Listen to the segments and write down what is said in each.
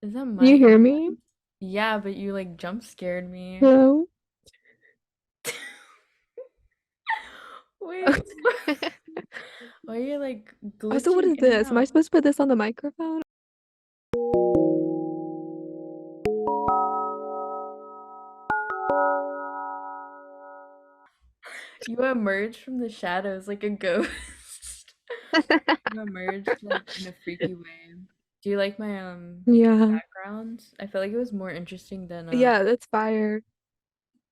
Is that You my hear me? phone? Yeah, but you like jump scared me. Hello? Wait, why are you like Also, what glitching is in and this? Am I out? supposed to put this on the microphone? You emerged from the shadows like a ghost. You emerged like in a freaky way. Do you like my Yeah. background? I feel like it was more interesting than Yeah, that's fire.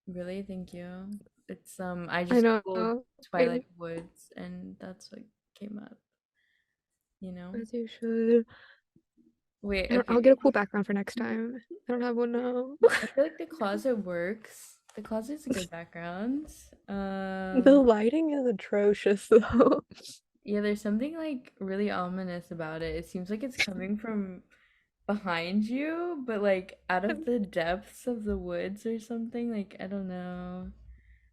really, thank you. It's I I just googled know. Twilight I, Woods and that's what came up, you know? as you should. Wait, I'll get a okay. cool background for next time. I don't have one now. I feel like the closet works. The closet's a good background. The lighting is atrocious though. Yeah, there's something like really ominous about it. It seems like it's coming from behind you, but like out of the depths of the woods or something. Like, I don't know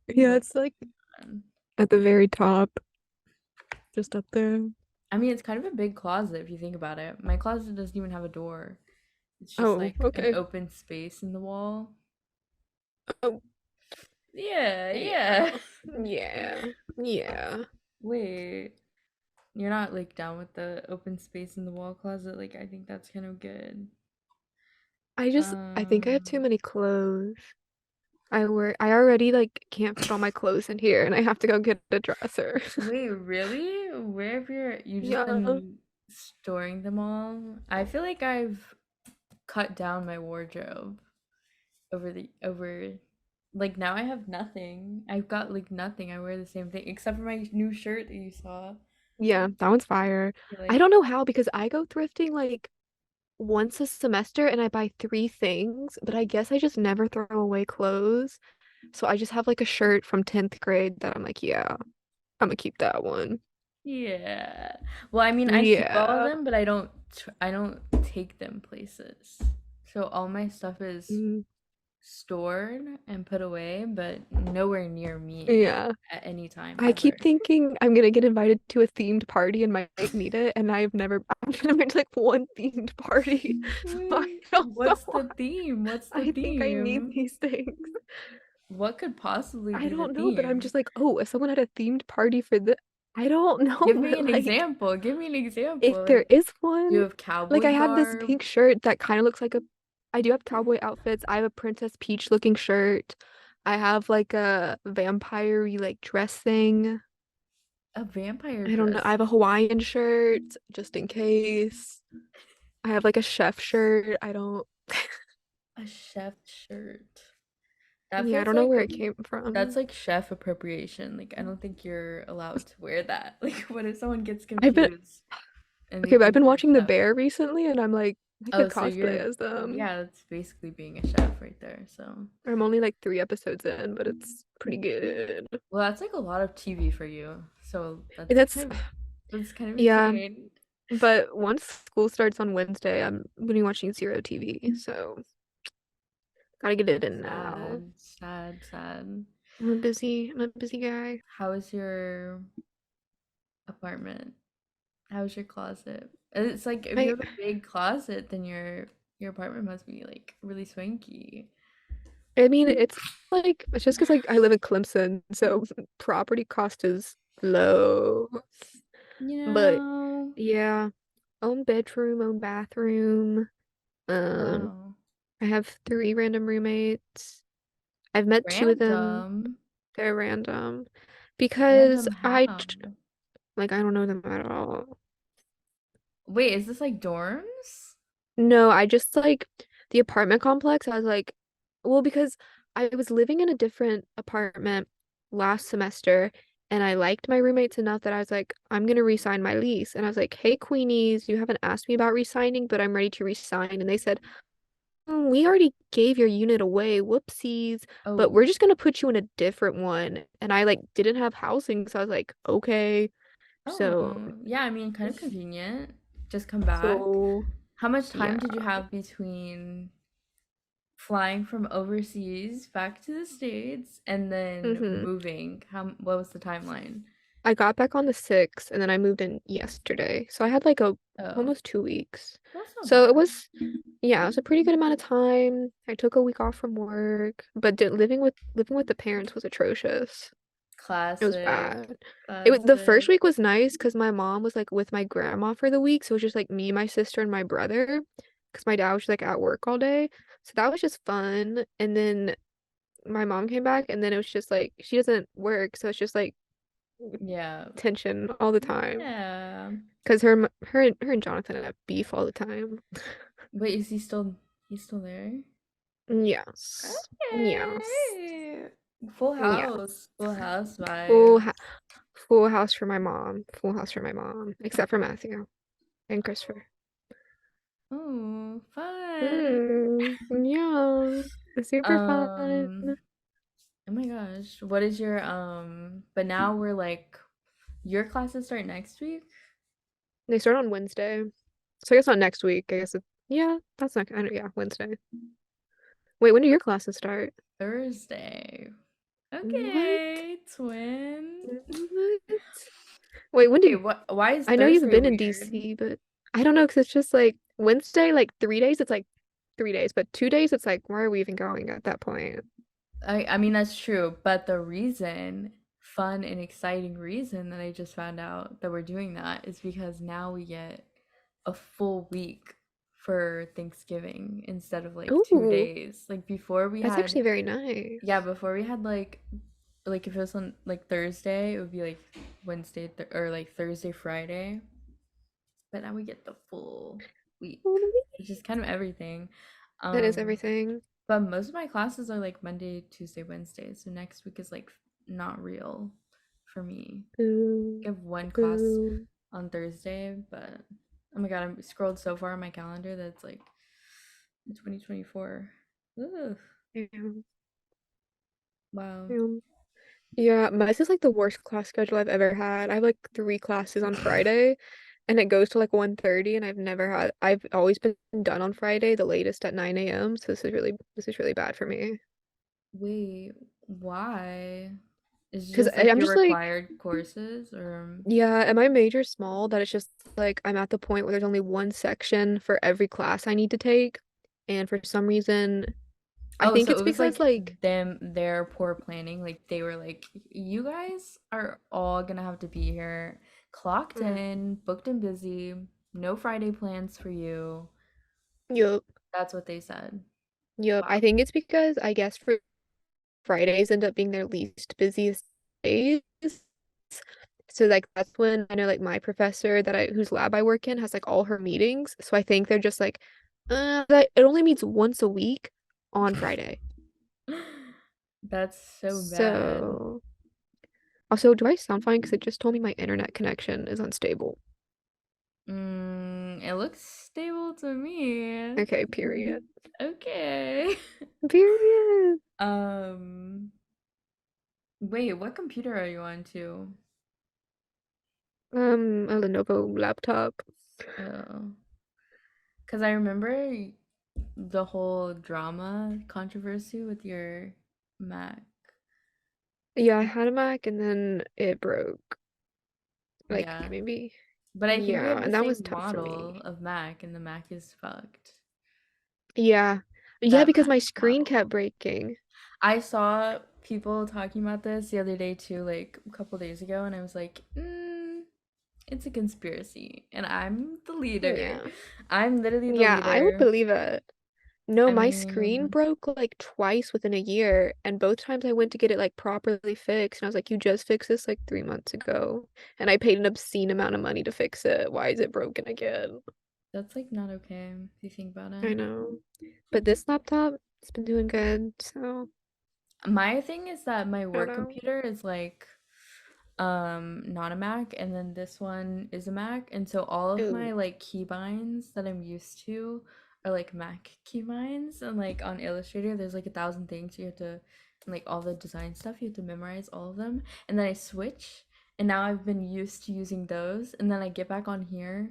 what's Yeah, going it's like on. at the very top, just up there. I mean, it's kind of a big closet if you think about it. My closet doesn't even have a door. It's just Oh, like an okay. open space in the wall. Oh, Yeah, yeah. yeah. Yeah. Yeah. Wait, you're not like down with the open space in the wall closet? Like, I think that's kind of good. I think I have too Um, many clothes. I already like can't fit all my clothes in here and I have to go get a dresser. Wait, really? Where have you just Yeah. been storing them all? I feel like I've cut down my wardrobe over like now I have nothing. I've got like nothing. I wear the same thing except for my new shirt that you saw. Yeah, that one's fire. You're I like, don't know how because I go thrifting like once a semester and I buy three things, but I guess I just never throw away clothes. So I just have like a shirt from 10th grade that I'm like, yeah, I'm gonna keep that one. yeah. Well, I mean, I keep all of Yeah. them, but I don't take them places. So all my stuff is Mm, stored and put away, but nowhere near me yeah. at any time I ever. keep thinking I'm gonna get invited to a themed party and might need it, and I've never been to like one themed party. So I Wait, don't know what's the why. theme? What's the I think I need theme? these things. What could possibly I be the don't know, but I'm theme? just like, oh, if someone had a themed party for the, I don't Give know, me but an like, example. Give me an if example. there Like, is do you one, have like cowboy I have this garb? pink shirt that kind of looks like a, I do have cowboy outfits. I have a Princess Peach looking shirt. I have like a vampire-y like dress thing. A vampire I don't know. I dress. have a Hawaiian shirt just in case. I have like a chef shirt. I don't, A chef shirt. That yeah, I feels don't know like where it came that's from. like chef appropriation. Like, I don't think you're allowed to wear that. Like, what if someone gets I've been, confused and they okay, but I've think been you're a watching The chef? Bear recently and I'm like, I Oh, could so cosplay you're, as them. yeah, that's basically being a chef right there. So, I'm only like three episodes in, but it's pretty good. well, that's like a lot of TV for you. So That's, that's kind of yeah, insane. but once school starts on Wednesday, I'm gonna be watching Zero TV, so gotta get it in now. Sad, sad, sad. I'm a busy guy. How is your apartment? How's your closet? It's like if you I have a big closet, then your apartment must be like really swanky. I mean, it's like it's just because like I live in Clemson, so property cost is low. You But know, yeah, own bedroom, own bathroom. Um, wow. I have three random roommates. I've met two of them. Random. They're random because Random how? like I don't know them at all. Wait, is this like dorms? No, I just like the apartment complex. I was like, well, because I was living in a different apartment last semester and I liked my roommates enough that I was like, I'm gonna resign my lease. And I was like, hey, Queenies, you haven't asked me about resigning, but I'm ready to resign. And they said, we already gave your unit away. Whoopsies. But Oh, we're just gonna put you in a different one. And I like didn't have housing, so I was like, okay. So, oh, yeah, I mean, kind of convenient. Just come back. so How much yeah. time did you have between flying from overseas back to the States and then hmm moving? What was the timeline? I got back on the 6th and then I moved in yesterday. So I had like a Oh, almost 2 weeks. that's not So it bad. was, yeah, it was a pretty good amount of time. I took a week off from work, but living with the parents was atrocious. It was Classic. bad. The first Classic. week was nice because my mom was like with my grandma for the week, so it was just like me, my sister, and my brother. Because my dad was like at work all day, so that was just fun. And then my mom came back, and then it was just like she doesn't work, so it's just like Yeah. tension all the time. Yeah. Because her and Jonathan have beef all the time. Wait, is he's still there? Yes, yes, Okay. Full yes. house. Full house Full vibes. ha full house for my mom. Full house for my mom, except for Matthew and Christopher. Oh, fun. Yeah, it's super fun. Um, oh my gosh. What is your but now we're like your classes start next week? They start on Wednesday, so I guess not next week. I guess yeah, that's not. I don't, yeah, Wednesday. Wait, when do your classes start? Thursday. What? Okay, twin. What? Wait, when Wait, did what why is I know you've Thursday been in weird? DC, but I don't know because it's just like Wednesday, like 3 days. It's like 3 days, but 2 days, it's like why are we even going at that point? I mean that's true, but the reason, fun and exciting reason that I just found out that we're doing that is because now we get a full week for Thanksgiving instead of like two Ooh, days. Like before we that's had actually very nice. yeah, before we had like if it was on like Thursday, it would be like or like Thursday, Friday. But now we get the full week, which is kind of everything. That is Um everything. but most of my classes are like Monday, Tuesday, Wednesday. So next week is like not real for me. I Boo, have one class boo. on Thursday, but oh my god, I'm scrolled so far on my calendar that it's like 2024. Ugh, Yeah. wow. Yeah. Yeah, mine is like the worst class schedule I've ever had. I have like 3 classes on Friday and it goes to like 1:30 and I've always been done on Friday, the latest at 9 a.m. So this is really bad for me. Wait, why? Is it Because just like I'm your just like, required courses or yeah, and my major small that it's just like I'm at the point where there's only one section for every class I need to take. And for some reason, I oh, think so it's it was because like like, their poor planning. Like they were like, you guys are all gonna have to be here, clocked mm, in, booked and busy, no Friday plans for you. yup, That's what they said. yup. I Wow. think it's because I guess for Fridays end up being their least busiest days. So like that's when I know like my professor whose lab I work in has like all her meetings. So I think they're just like, that it only meets once a week on Friday. That's so bad. So also, do I sound fine? Because it just told me my internet connection is unstable. It looks stable to me. Okay, period. Okay. Period. Um, wait, what computer are you on to? A Lenovo laptop. Oh, because I remember the whole drama controversy with your Mac. Yeah, I had a Mac and then it broke. Like Yeah. maybe. But I think we Yeah, have the and that was same tough for model me. of Mac, and the Mac is fucked. Yeah. Yeah, That because Mac my screen kept model. breaking. I saw people talking about this the other day too, like a couple days ago, and I was like, it's a conspiracy, and I'm the leader. Yeah. I'm literally the Yeah, I would leader. believe it. No, I my screen mean, broke like twice within a year, and both times I went to get it like properly fixed, and I was like, "You just fixed this like 3 months ago, and I paid an obscene amount of money to fix it. Why is it broken again?" that's like not okay if you think about I it. know. But this laptop, it's been doing good, so My thing is that my I don't work know. computer is like not a Mac, and then this one is a Mac, and so all of Ooh. my like keybinds that I'm used to are like Mac keybinds, and like on Illustrator there's like 1,000 things you have to, and like all the design stuff you have to memorize all of them, and then I switch, and now I've been used to using those, and then I get back on here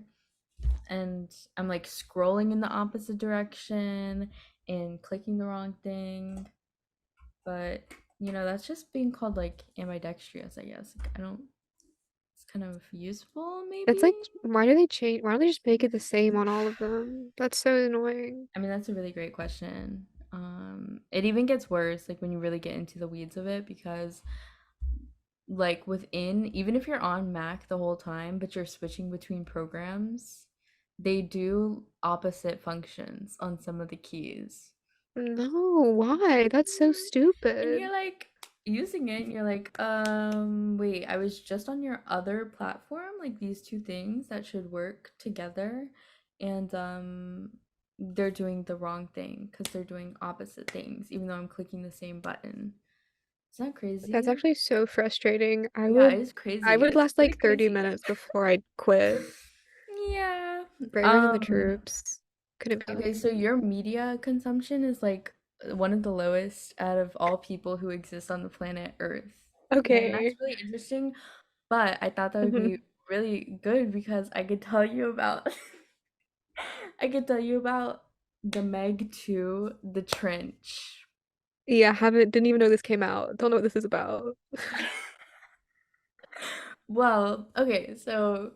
and I'm like scrolling in the opposite direction and clicking the wrong thing, but that's just being called like ambidextrous, I guess. Like, I don't. kind of useful, That's maybe. like, why do they change? Why don't they just make it the same on all of them? That's so annoying. I mean, that's a really great question. It even gets worse, like when you really get into the weeds of it, because like within, even if you're on Mac the whole time, but you're switching between programs, they do opposite functions on some of the keys. No, why? That's so And you're stupid. like using it, and you're like, wait, I was just on your other platform, like these two things that should work together, and they're doing the wrong thing because they're doing opposite things, even though I'm clicking the same button. Is that That's crazy? actually so frustrating. Yeah, it's I crazy. would It's last really like 30 crazy. minutes before I'd quit. Yeah. Braver than the Um, troops. Couldn't be okay, me. so your media consumption is like one of the lowest out of all people who exist on the planet Earth. And that's Okay. really interesting, but I thought that would Hmm. be really good because I could tell you about I could tell you about the Meg 2, The Trench. Yeah, didn't even know this came out. Don't know what this is about. Well, okay, so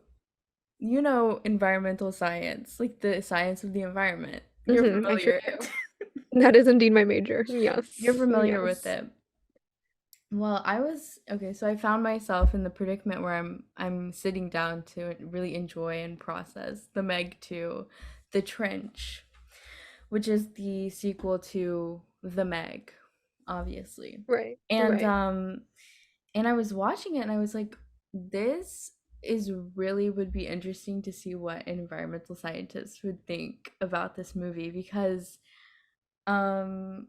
you know environmental science, like the science of the environment. You're I sure familiar. do. That is indeed my major. You're Yes. familiar with Yes. it. Well, I was okay, so I found myself in the predicament where I'm sitting down to really enjoy and process the Meg 2, The Trench, which is the sequel to The Meg, obviously. Right. And Right. and I was watching it and I was like, this is really would be interesting to see what environmental scientists would think about this movie because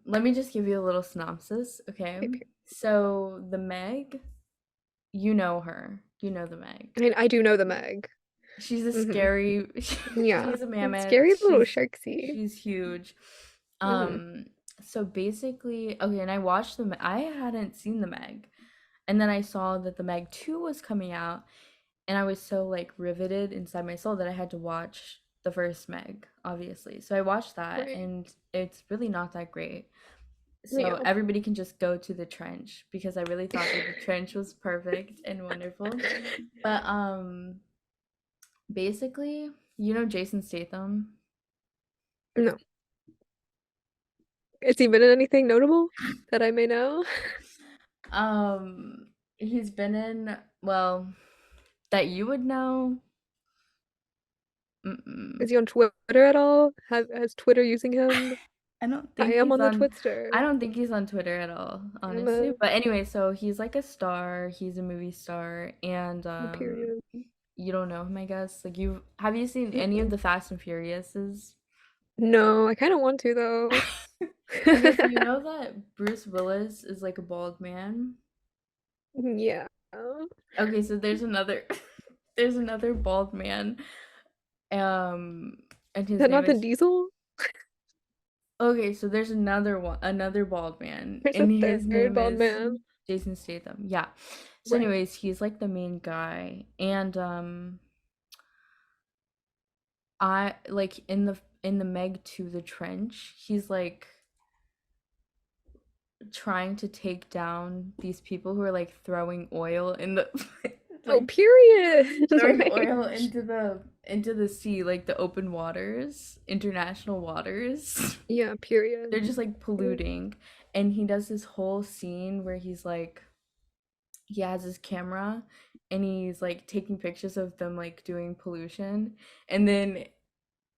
let me just give you a little synopsis, okay? Okay, So the Meg, you know her. You know the Meg. I mean, I do know the Meg. She's a Hmm. scary Yeah. she's a mammoth. Scary little She's sharksy. she's huge. Hmm. Um so basically, okay, and I watched I hadn't seen the Meg. And then I saw that the Meg 2 was coming out and I was so like riveted inside my soul that I had to watch the first Meg, obviously. So I watched that Right. and it's really not that great. So Yeah. everybody can just go to the trench because I really thought that the trench was perfect and wonderful. But basically, you know Jason Statham? No. Has he been in anything notable that I may know? He's been in, well, that you would know. Is Mm-mm. he on Twitter at all? Has Twitter using him? I don't I think am he's on the on Twitster. I don't think he's on Twitter at all, I'm honestly. But anyway, so he's like a star, he's a movie star, and a period. you don't know him, I guess. Like you have you seen any of Mm-mm. the Fast and Furiouses? No, I kind of want to though. Okay, so you know that Bruce Willis is like a bald man? Yeah. Okay, so there's another there's another bald man. Um and Is his that name not the is Diesel? okay, so there's another one, another bald man, There's a and his third name bald is man. Jason Statham. Yeah. So Right. anyways, he's like the main guy and I like in the Meg to the Trench, he's like trying to take down these people who are like throwing oil in the Oh, like period. throwing Right. oil into the sea, like the open waters, international waters. Yeah, They're period. just like polluting. And he does this whole scene where he's like he has his camera and he's like taking pictures of them like doing pollution. And then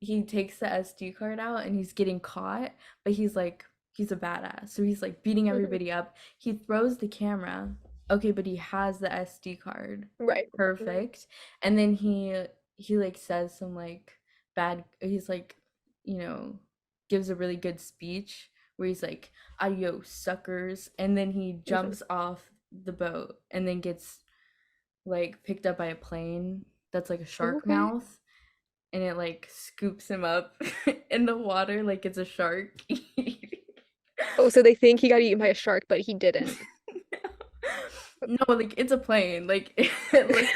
he takes the SD card out and he's getting caught, but he's a badass. So he's like beating Mhm. everybody up. He throws the camera. Okay, but he has the SD card. Right. Right. Perfect. And then he like says some like he's like, you know, gives a really good speech where he's like, "Adios, suckers." And then he Mhm. jumps off the boat and then gets like picked up by a plane that's like a Oh, shark okay. mouth and it like scoops him up in the water like it's a shark. Oh, so they think he got eaten by a shark, but he didn't. No, like it's a plane. Like it looks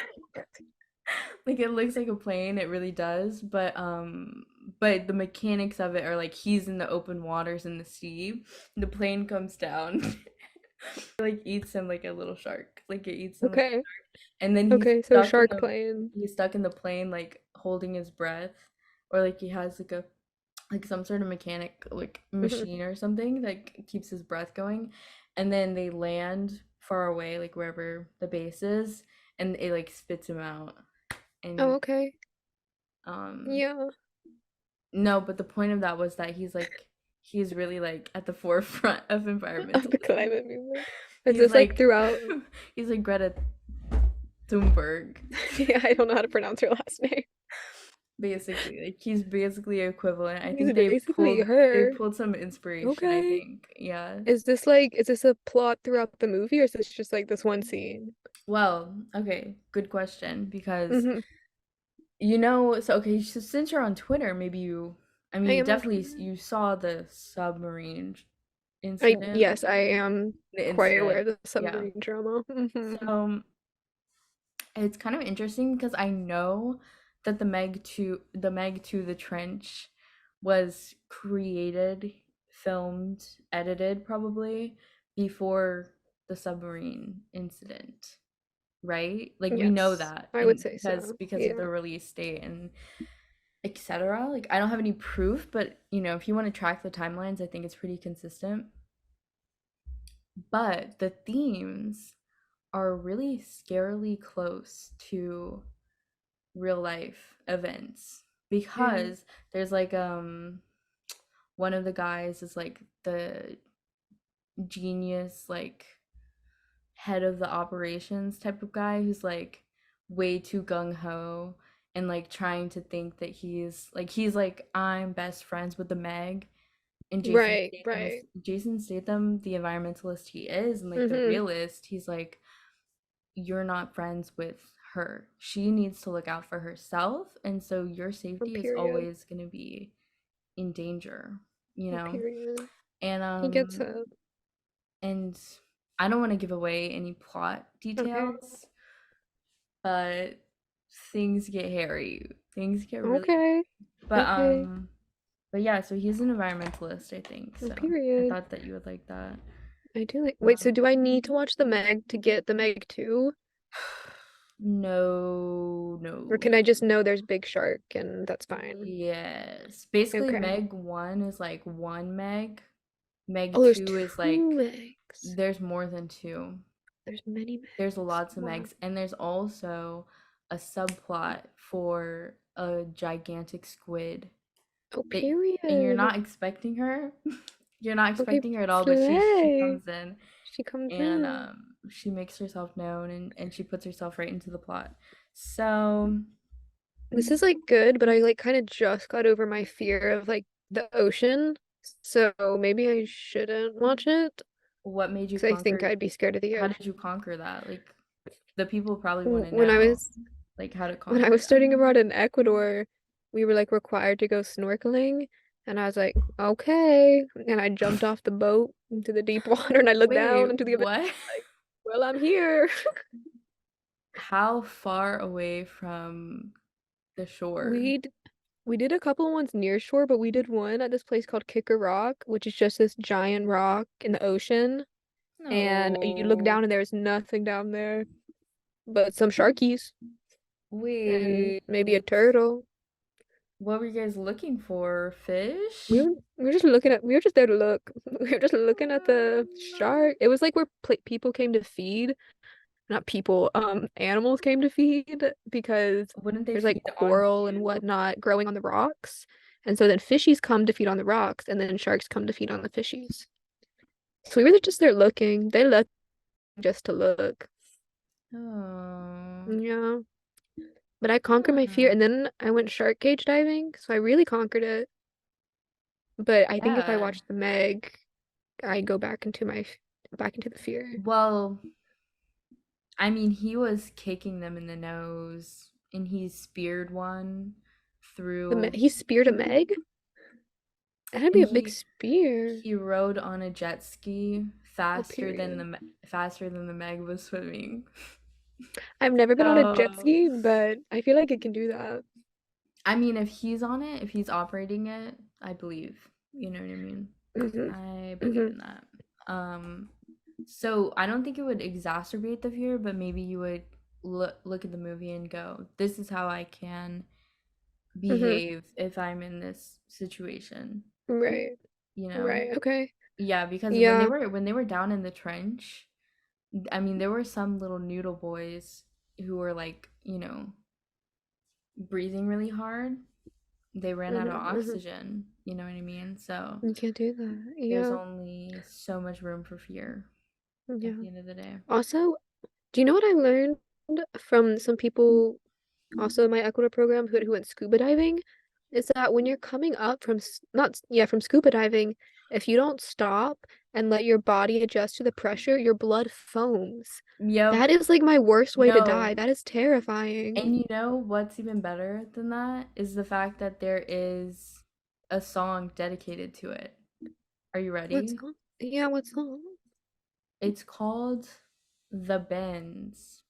like it looks like a plane, it really does, but the mechanics of it are like he's in the open waters in the sea. The plane comes down Like eats him like a little shark. Like it eats him like, Okay. and then Okay, so shark plane. he's stuck in the plane like holding his breath, or like he has like some sort of mechanic like Mhm. machine or something that keeps his breath going, and then they land far away like wherever the base is, and it like spits him out. Oh, And okay. um Yeah. no, but the point of that was that he's really like at the forefront of Of the environmentalism. climate movement. Is He's this like like throughout? he's like Greta Thunberg. Yeah, I don't know how to pronounce her last name. Basically, like he's basically equivalent. I He's think basically they her. pulled some inspiration, I Okay. think. Yeah. Is this a plot throughout the movie or is this just like this one scene? Well, okay, good question because Hmm. so okay, so since you're on Twitter, maybe I I mean, you am on definitely Twitter. you saw the submarine I incident, yes, I am the quite aware incident. of the Yeah. submarine drama. So it's kind of interesting because I know that the Meg 2 The Trench was created, filmed, edited probably before the submarine incident, right? Like we know Yes, that I would in say so. because of Yeah. the release date and etc. Like I don't have any proof, but if you want to track the timelines, I think it's pretty consistent. But the themes are really scarily close to real life events Mm. because there's like one of the guys is like the genius like head of the operations type of guy who's like way too gung ho and like trying to think that he's like I'm best friends with the Meg, and Right, right. Jason Statham, the environmentalist he is and like the Mm-hmm. realist, he's like you're not friends with her. She needs to look out for herself, and so your A safety is period. always going to be in danger, you A know? period. And He gets it. and I don't want to give away any plot Okay. details, but things get hairy. Things get really Okay. but Okay. but yeah, so he's an environmentalist, I think. A So, I period. thought that you would like that. I do like. Wait, so Um, do I need to watch the Meg to get the Meg 2? no, Or no. can I just know there's Big Shark and that's fine? Yes. Basically, Okay. Meg 1 is like one Meg. Meg Oh, there's 2 is two like Megs. there's more than two. There's many There's Megs. lots of Wow. Megs, and there's also a subplot for a gigantic squid Oh, that and you're period. not expecting her. You're not Okay, expecting her at all, but she slay. comes in She comes and in. she makes herself known and she puts herself right into the plot. So, This is like good, but I like kind of just got over my fear of like the ocean. So maybe I shouldn't watch it what made you because I think conquer I'd be scared of the how ocean. did you conquer that? Like the people probably want to When I know was like how to when I conquer was that. studying abroad in Ecuador, we were like required to go snorkeling, and I was like, okay. And I jumped off the boat into the deep water and I looked Wait, down into the abyss what? like, well, I'm here. How far away from the shore? We we did a couple ones near shore, but we did one at this place called Kicker Rock, which is just this giant rock in the ocean. And you look No. down and there's nothing down there but some sharkies and Wait. maybe a turtle. What were you guys looking for? Fish? We were just looking at we were just there to look. We were just looking at the shark. It was like where pl people came to feed, not people, animals came to feed because Wouldn't they there's like feed on coral and you? whatnot growing on the rocks. And so then fishies come to feed on the rocks and then sharks come to feed on the fishies. So we were just there looking. They looked just to look. Oh. Yeah. But I conquered my fear Hmm. and then I went shark cage diving, so I really conquered it. But I think if I Yeah. watched the Meg, I'd go back into the fear. Well, I mean, he was kicking them in the nose and he speared one through He speared a Meg? That'd and be a big spear. he rode on a jet ski Oh, period. faster than the Meg was swimming. I've never been on a jet So, ski, but I feel like it can do that. I mean, if he's on it, if he's operating it, I believe. You know what I mean? Hmm. I believe Hmm. in that. Um, So I don't think it would exacerbate the fear, but maybe you would look at the movie and go, "This is how I can Mm-hmm. behave if I'm in this situation." Right. You know? Right. Okay. Yeah, because Yeah. when they were down in the trench, I mean, there were some little noodle boys who were like, breathing really hard. They ran out of Mm-hmm. Mm-hmm. oxygen, you know what I mean? So You can't do that. there's Yeah. only so much room for fear at Yeah. the end of the day. Also, do you know what I learned from some people also in my Ecuador program who went scuba diving? Is that when you're coming up from not yeah, from scuba diving, if you don't stop and let your body adjust to the pressure, your blood foams. Yep. That is like my worst way to No. die. That is terrifying. And you know what's even better than that is the fact that there is a song dedicated to it. Are you What ready? song? Yeah, what song? It's called The Bends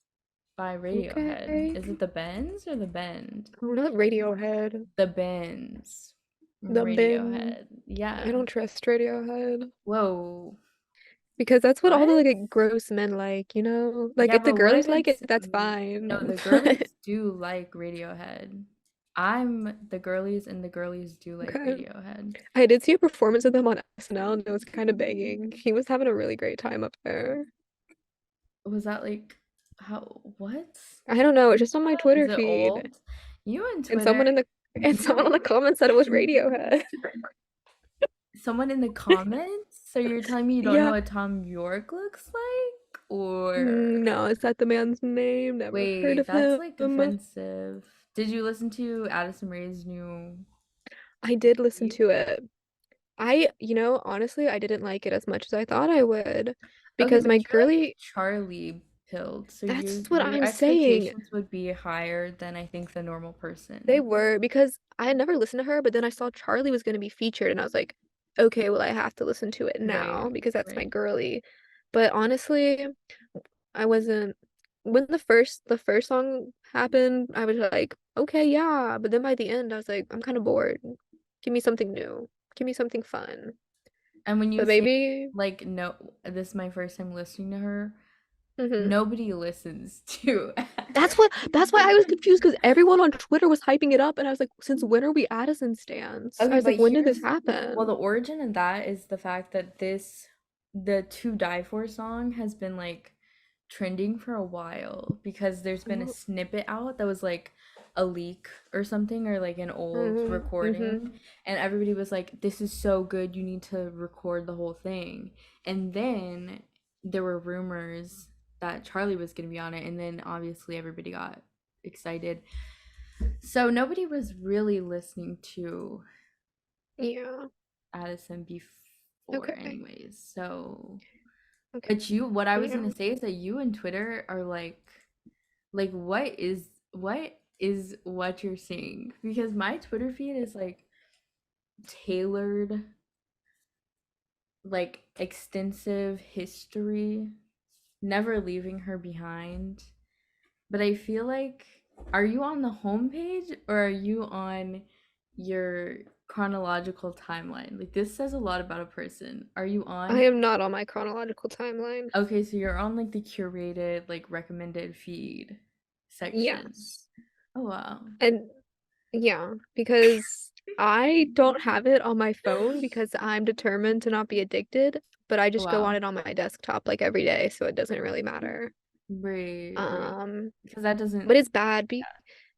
by Radiohead. Okay. Is it The Bends or The Bend? Oh, not Radiohead. The Bends. The bin. Radiohead. I Yeah. don't trust Radiohead. Whoa. Because that's what all the What? like gross men like, you know? Like Yeah, if the but what girlies if like it, it's that's no, fine. the But girlies do like Radiohead. I'm the girlies and the girlies do like okay. Radiohead. I did see a performance of them on SNL and it was kind of banging. He was having a really great time up there. Was that like how what? I don't know, it's just on my Is Twitter it feed. old? You and And Twitter, someone in the comments said it was Radiohead. someone in the comments? So you're telling me you don't know Yeah. what Tom York looks like? Or No, is that the man's name? Never heard wait, of that's him. like offensive. Did you listen to Addison Rae's new I did listen EP? to it. Honestly, I didn't like it as much as I thought I would Okay, because but my you're like girly, Charlie pilled, so that's what your I'm saying. expectations would be higher than I think the normal They person. were because I had never listened to her, but then I saw Charlie was going to be featured and I was like, okay, well, I have to listen to it now Right, because that's my right. girly. But honestly, I wasn't when the first song happened, I was like, okay, yeah, but then by the end I was like, I'm kind of bored. Give me something new. Give me something fun. And when you But say maybe like no, this is my first time listening to her, mhm. nobody listens to That's why I was confused because everyone on Twitter was hyping it up and I was like, since when are we Addison stans? I Okay, was but like, when did this here's well, happen? the origin of that is the fact that the To Die For song has been like trending for a while because there's been a Oh, snippet out that was like a leak or something or like an old recording, mm-hmm. and everybody was like, "This is so good, you need to record the whole thing." And then there were rumors that Charlie was going to be on it, and then obviously everybody got excited. So nobody was really listening to Yeah. Addison before Okay. anyways. So Okay. but you what I was Yeah. gonna say is that you and Twitter are like what is what you're seeing? Because my Twitter feed is like tailored, like extensive history, never leaving her behind. But I feel like, are you on the homepage or are you on your chronological timeline? Like this says a lot about a person. Are you I on am not on my chronological timeline. Okay, so you're on like the curated, like recommended feed section. Yes. Oh wow. And yeah, because I don't have it on my phone because I'm determined to not be addicted, but I just go on Wow. it on my desktop like every day, so it doesn't really matter. Right, right. Um, Because that doesn't but it's bad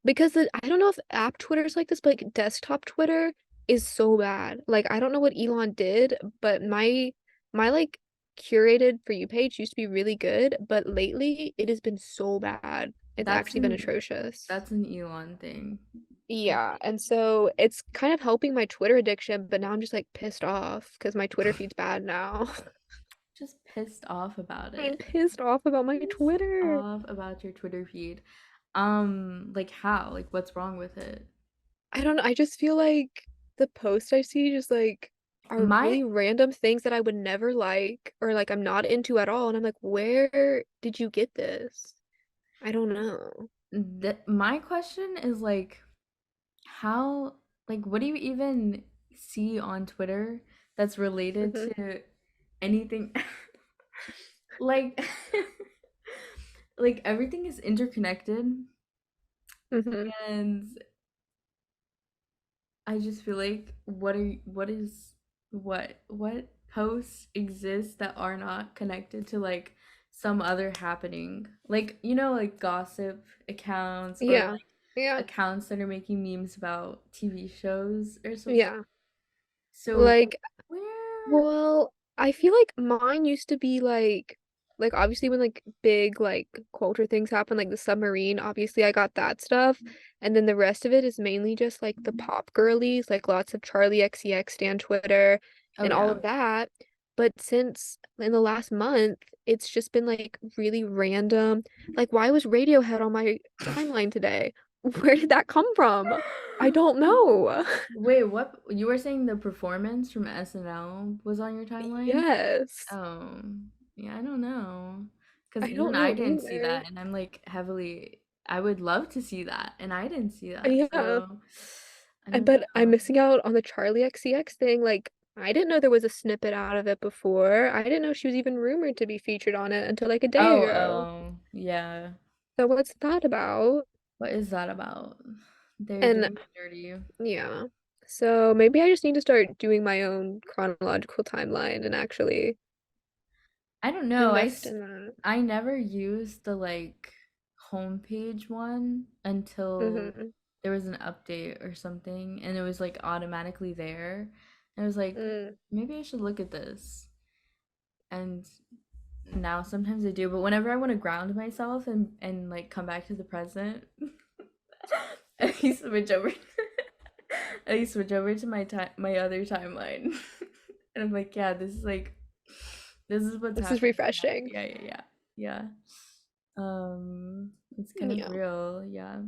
because I don't know if app Twitter is like this, but like desktop Twitter is so bad. Like I don't know what Elon did, but my like curated for you page used to be really good, but lately it has been so bad. It's that's actually been an atrocious. that's an Elon thing. I Yeah, think. and so it's kind of helping my Twitter addiction, but now I'm just like pissed off because my Twitter feed's bad now. Just pissed off about I'm it. pissed off about my Pissed Twitter. off about your Twitter feed. Like how? Like what's wrong with it? I don't know. I just feel like the posts I see just like are My really random things that I would never like or like I'm not into at all. And I'm like, where did you get this? I don't know. my question is like how like what do you even see on Twitter that's related Hmm. to anything like like everything is interconnected, Hmm. and I just feel like what posts exist that are not connected to like some other happening, like like gossip accounts, or Yeah. like Yeah. accounts that are making memes about TV shows or something. Yeah. So Like, where? well, I feel like mine used to be like obviously when like big like culture things happen, like the submarine, obviously I got that stuff. And then the rest of it is mainly just like the pop girlies, like lots of Charlie XCX stan Twitter Oh and all yeah. of that. But since in the last month, it's just been like really random. Like, why was Radiohead on my timeline today? Where did that come from? I don't know. Wait, what? You were saying the performance from SNL was on your timeline? Yes. Oh, yeah, I don't know. Because I even don't I know didn't see either. that, and I'm like heavily, I would love to see that, and I didn't see that, Yeah. so I don't But I'm know. missing out on the Charlie XCX thing. Like, I didn't know there was a snippet out of it before. I didn't know she was even rumored to be featured on it until like a day Oh, ago. yeah. So what's that about? What is that about? They're And doing me dirty. yeah. So maybe I just need to start doing my own chronological timeline and actually I don't know. invest in that. I never used the like homepage one until Mm-hmm. there was an update or something, and it was like automatically there. And I was like, Mm. maybe I should look at this. And now sometimes I do, but whenever I want to ground myself and like come back to the present, I switch over. I switch over to my other timeline, and I'm like, yeah, this is what's This is happening right refreshing. now. Yeah. It's kind of Yeah. real. Yeah.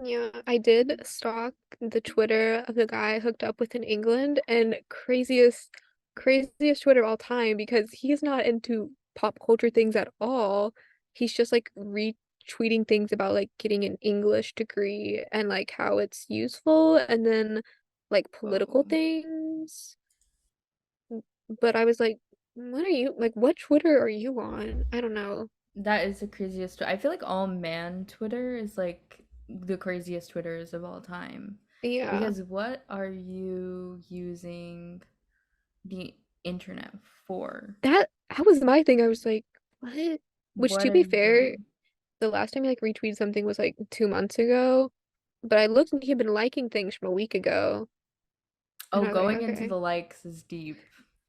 Yeah, I did stalk the Twitter of the guy I hooked up with in England, and craziest Twitter of all time because he's not into pop culture things at all. He's just like retweeting things about like getting an English degree and like how it's useful, and then like political Oh, things. But I was like, what are you like? What Twitter are you on? I don't know. that is the craziest. I feel like all man Twitter is like the craziest Twitters of all time. Yeah, Because what are you using the internet for? that was my thing. I was like, what? Which What to are be you fair, doing? the last time he like retweeted something was like 2 months ago, but I looked and he had been liking things from a week ago, and Oh, I was like, going into okay. the likes is deep.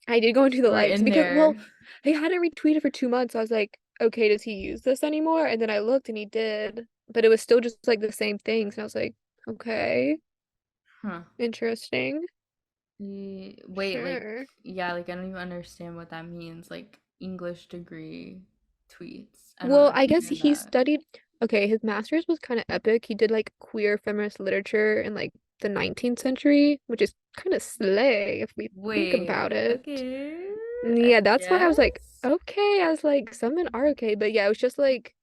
I did go into the You were likes in because, there. well, he hadn't retweeted for 2 months. So I was like, okay, does he use this anymore? And then I looked and he did, but it was still just like the same things. And I was like, okay, Huh. interesting. Wait, like, Sure. yeah, like I don't even understand what that means. Like English degree tweets. I don't Well, I guess understand he that. studied, okay, his master's was kind of epic. He did like queer feminist literature in like the 19th century, which is kind of slay if we think about Wait, it. okay, I Yeah, that's why I was like, guess. okay. I was like, some men are okay, but yeah, it was just like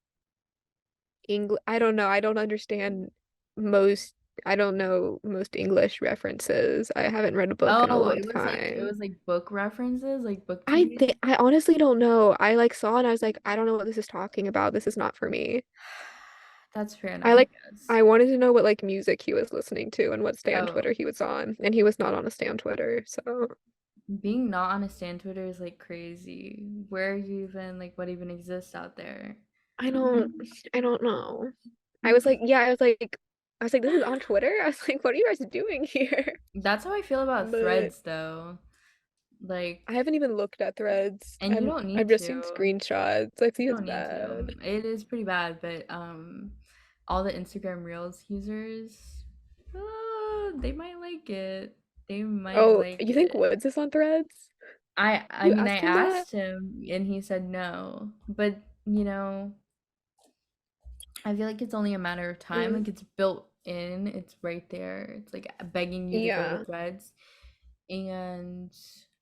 English. I don't know. I don't understand most. I don't know most English references. I haven't read a book in a Oh, long it was time. like book references, like book I tweets. think I honestly don't know. I like saw it and I was like, I don't know what this is talking about. This is not for me. That's fair I enough, I like guess. I wanted to know what like music he was listening to and what Stan Oh, Twitter he was on, and he was not on a Stan Twitter, so being not on a stan Twitter is like crazy. Where are you even like what even exists out there? I don't I don't know. I was like, yeah, I was like, this is on Twitter? I was like, what are you guys doing here? That's how I feel about But threads though. Like, I haven't even looked at threads. and you don't I've need just seen to. screenshots. I see You it's don't need to. bad. It is pretty bad, but all the Instagram Reels users, they might like it. They might Oh, like you think it. Woods is on threads? I You mean, I asked him that? asked him and he said no. But, you know, I feel like it's only a matter of time. Mm, Like it's built in, it's right there. It's like begging you to go to yeah, threads. And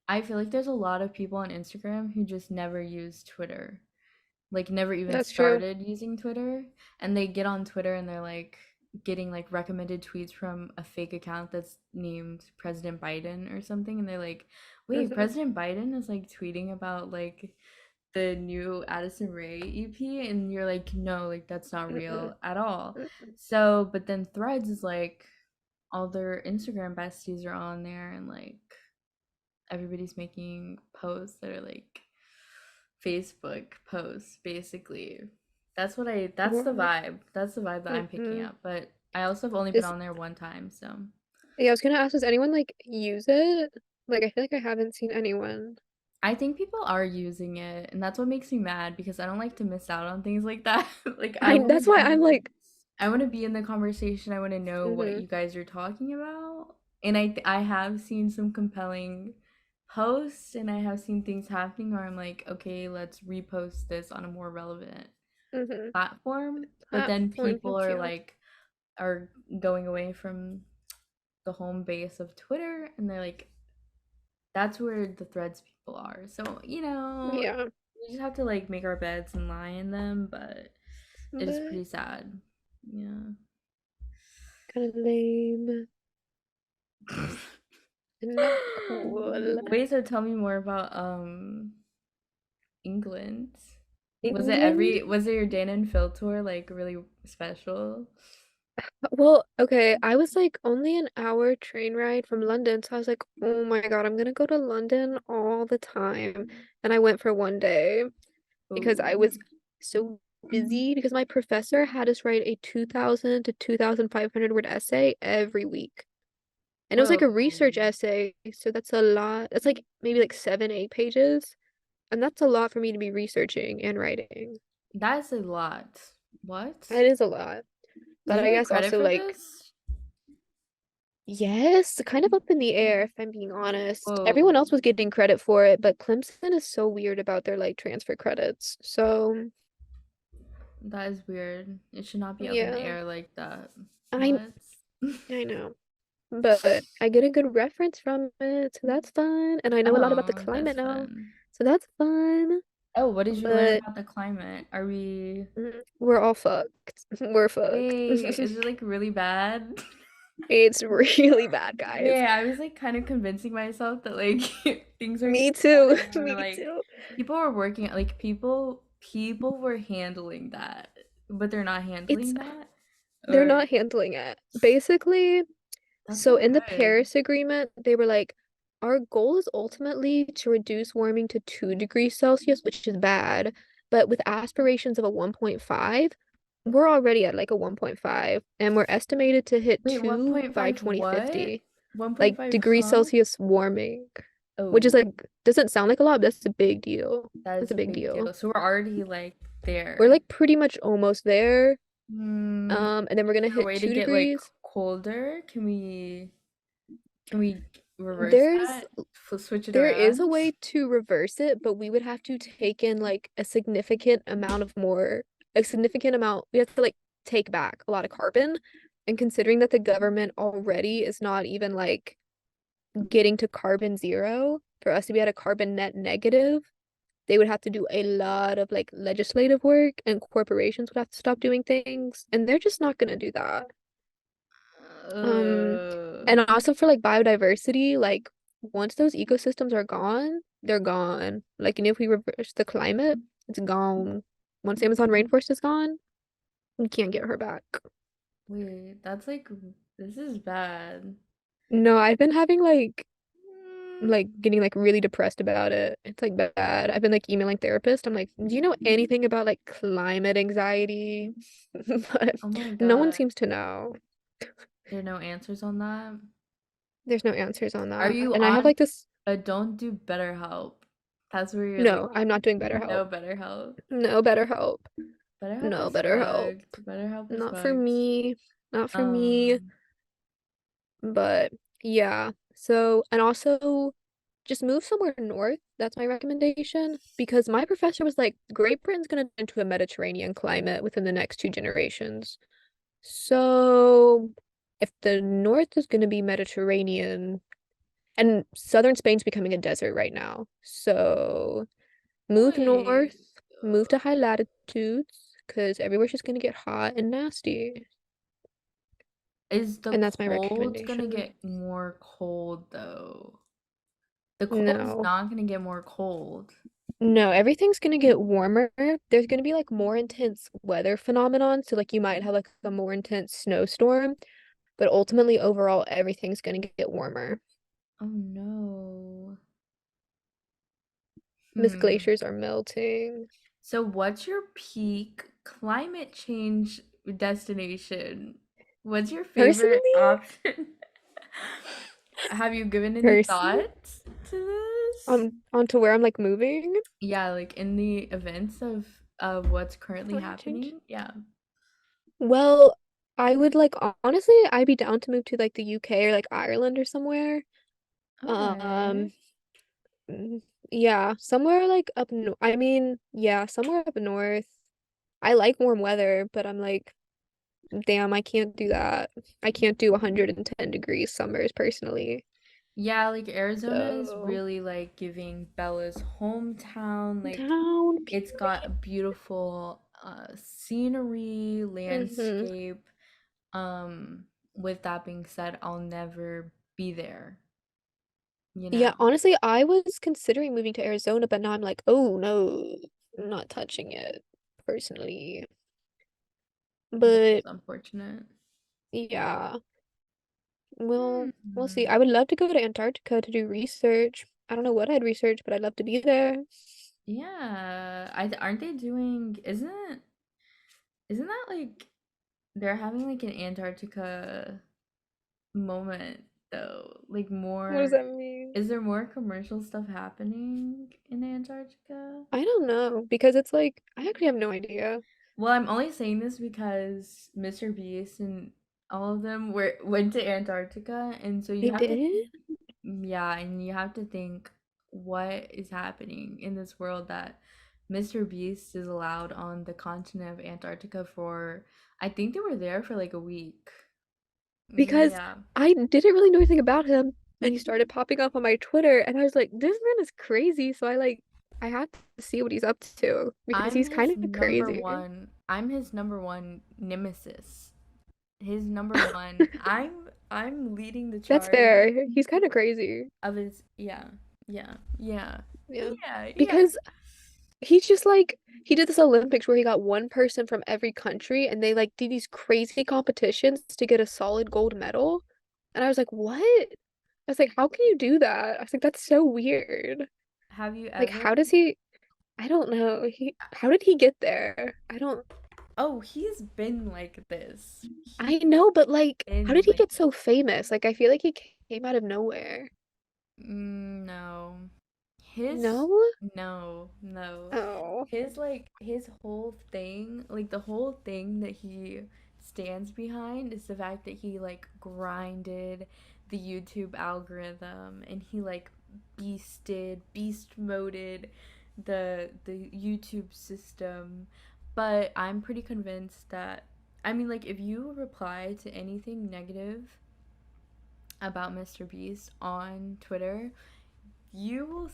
I feel like there's a lot of people on Instagram who just never use Twitter, like never even that's true. started using Twitter, and they get on Twitter and they're like getting like recommended tweets from a fake account that's named President Biden or something, and they're like, wait, Hmm. President Biden is like tweeting about like the new Addison Rae EP, and you're like, no, like that's not Mm-mm, real at all. mm-mm. So, but then Threads is like all their Instagram besties are on there, and like everybody's making posts that are like Facebook posts, basically. That's the Well, vibe. That's the vibe that I'm picking mm-mm. up. But I also have only been Does on there one time, so Yeah, I was gonna ask, does anyone like use it? Like, I feel like I haven't seen anyone. I think people are using it, and that's what makes me mad because I don't like to miss out on things like that. Like That's why I'm like, I want to be in the conversation. I want to know what mm-hmm, you guys are talking about. And I have seen some compelling posts, and I have seen things happening where I'm like, okay, let's repost this on a more relevant mm-hmm. platform. But then Platform people hits are you. like are going away from the home base of Twitter, and they're like, that's where the threads people are. So, Yeah, we just have to like make our beds and lie in them, but it is but pretty sad. Yeah. kind of lame and not cool. Wait, so tell me more about England. England? Was it your Dan and Phil tour like really special? Well, okay, I was like only an hour train ride from London, so I was like, oh my God, I'm gonna go to London all the time. And I went for one day because I Oh. was so busy because my professor had us write a 2,000 to 2,500 word essay every week. And it was like Whoa. a research essay, so that's a lot. That's like maybe like 7, 8 pages. And that's a lot for me to be researching and writing. That's a lot. What? That is a lot. Did But you I get guess credit also for like, this? yes, kind of up in the air if I'm being honest. Everyone else Whoa. was getting credit for it, but Clemson is so weird about their like transfer credits. So, That is weird. It should not be up in the yeah, air like that. I What? I know. But I get a good reference from it, so that's fun. And I know a lot about the Oh, that's climate now, fun. so that's fun. Oh, what did you learn But about the climate? Are we we're all fucked. We're fucked. Wait, is it like really bad? It's really bad, guys. Yeah, I was like kind of convincing myself that like things are getting Me too. better. Me Like too. people were working, like people were handling that, but they're not It's handling that. They're Or not handling it. Basically, that's so not in the good. Paris Agreement, they were like, our goal is ultimately to reduce warming to 2 degrees Celsius, which is bad. But with aspirations of a 1.5, we're already at like a 1.5, and we're estimated to hit Wait, 2 by 1.5 what? 2050. Like 1.5, degrees huh? Celsius warming, which is Oh, like, doesn't sound like a lot, but that's a big deal. that That's is a a big big deal. deal. So we're already like We're there. like pretty much almost there. Hmm. And then we're Is gonna there a hit way to two get like degrees. colder? Can we reverse There's that? Switch it There is a around? way to reverse it, but we would have to take in like a significant amount. We have to like take back a lot of carbon. And considering that the government already is not even like getting to carbon zero, for us to be at a carbon net negative, they would have to do a lot of like legislative work and corporations would have to stop doing things. And they're just not gonna do that. Um, Uh, and also for like biodiversity, like once those ecosystems are gone, they're gone. Like, if we reverse the climate, it's gone. Once the Amazon rainforest is gone, we can't get her back. wait, that's like this is bad. No, I've been having Mm, like getting like really depressed about it. It's like bad. I've been like emailing therapists. I'm like, do you know anything about like climate anxiety? But oh my no one God. seems to know. There are no answers on that. There's no answers on Are that. you And I have on like this, don't do BetterHelp? That's where you're like no, I'm not doing better help. no BetterHelp. No better help. BetterHelp No, is better help. fucked. BetterHelp is Not for fucked. me. Not for me. Um, But yeah. So, and also just move somewhere north. That's my recommendation. Because my professor was like, Great Britain's going to turn into a Mediterranean climate within the next 2 generations. So, if the north is going to be Mediterranean, and southern Spain's becoming a desert right now. So, move wait. north, move to high latitudes, because everywhere's just going to get hot and nasty. Is the And that's my cold gonna recommendation. get more cold though? The cold is No, not gonna get more cold. No, everything's gonna get warmer. There's gonna be like more intense weather phenomenon. So like you might have like a more intense snowstorm, but ultimately overall everything's gonna get warmer. Oh no. Miss Hmm. glaciers are melting. So what's your peak climate change destination? What's your favorite Personally, option? Have you given any personally, thought to this? onto where I'm like moving, Yeah, like in the events of what's currently climate change. happening. Yeah. Well, I would like honestly, I'd be down to move to like the UK or like Ireland or somewhere. Okay. Um, yeah, somewhere like up no I mean, yeah, somewhere up north. I like warm weather, but I'm like, damn, I can't do that. I can't do 110 degrees summers personally. Yeah, like Arizona is So, really like giving Bella's hometown. Like down, it's got a period. beautiful scenery, Hmm. landscape. Um, with that being said, I'll never be there, you Yeah, know. honestly, I was considering moving to Arizona, but now I'm like, oh no, I'm not touching it personally. Which is But unfortunate. yeah, we'll see. Hmm. I would love to go to Antarctica to do research. I don't know what I'd research, but I'd love to be there. Yeah, aren't they doing, isn't that like they're having like an Antarctica moment though? Like What does more, that mean? is there more commercial stuff happening in Antarctica? I don't know because it's like I actually have no idea. Well, I'm only saying this because Mr. Beast and all of them went to Antarctica, and so you They have to did? yeah, and you have to think what is happening in this world that Mr. Beast is allowed on the continent of Antarctica for, I think they were there for like a week. Because Yeah. I didn't really know anything about him, and he started popping up on my Twitter, and I was like, this man is crazy. So I have to see what he's up to because he's kind of crazy. I'm his number one nemesis. His number one. I'm leading the That's charge fair. He's kind of crazy. of his, yeah. Yeah. Yeah. Yeah. Yeah. Yeah. Because he's just like he did this Olympics where he got one person from every country and they like do these crazy competitions to get a solid gold medal. And I was like, "What?" I was like, "How can you do that?" I was like, "That's so weird." Have you Like, ever how does he I don't know. How did he get there? I don't Oh, he's been like this. I He's know, but like how did been he like get so famous? Like I feel like he came out of nowhere. no. His No? no, no. Oh. His like his whole thing, like the whole thing that he stands behind is the fact that he like grinded the YouTube algorithm and he like beast moded the YouTube system. But I'm pretty convinced that, I mean, like if you reply to anything negative about Mr. Beast on Twitter, you will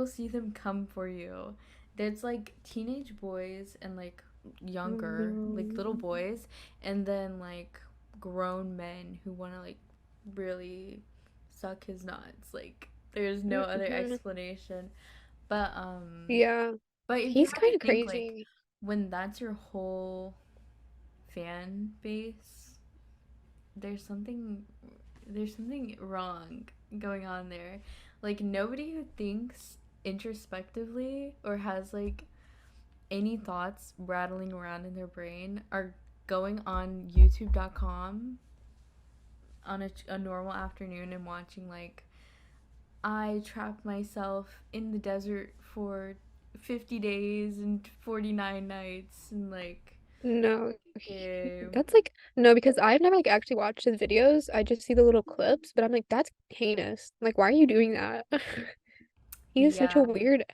see them come for you. There's like teenage boys and like Oh younger, like little no. boys, and then like grown men who want to like really suck his nuts. Like there's no other Mhm. explanation. But Yeah. but you He's have to kind of think like crazy. when that's your whole fan base, there's something wrong going on there. Like nobody who thinks introspectively or has like any thoughts rattling around in their brain are going on youtube.com on a normal afternoon and watching like I trapped myself in the desert for 50 days and 49 nights and like No, okay. that's like no, because I've never like actually watched his videos. I just see the little clips, but I'm like, that's heinous. Like, why are you doing that? He is such a Yeah. weird,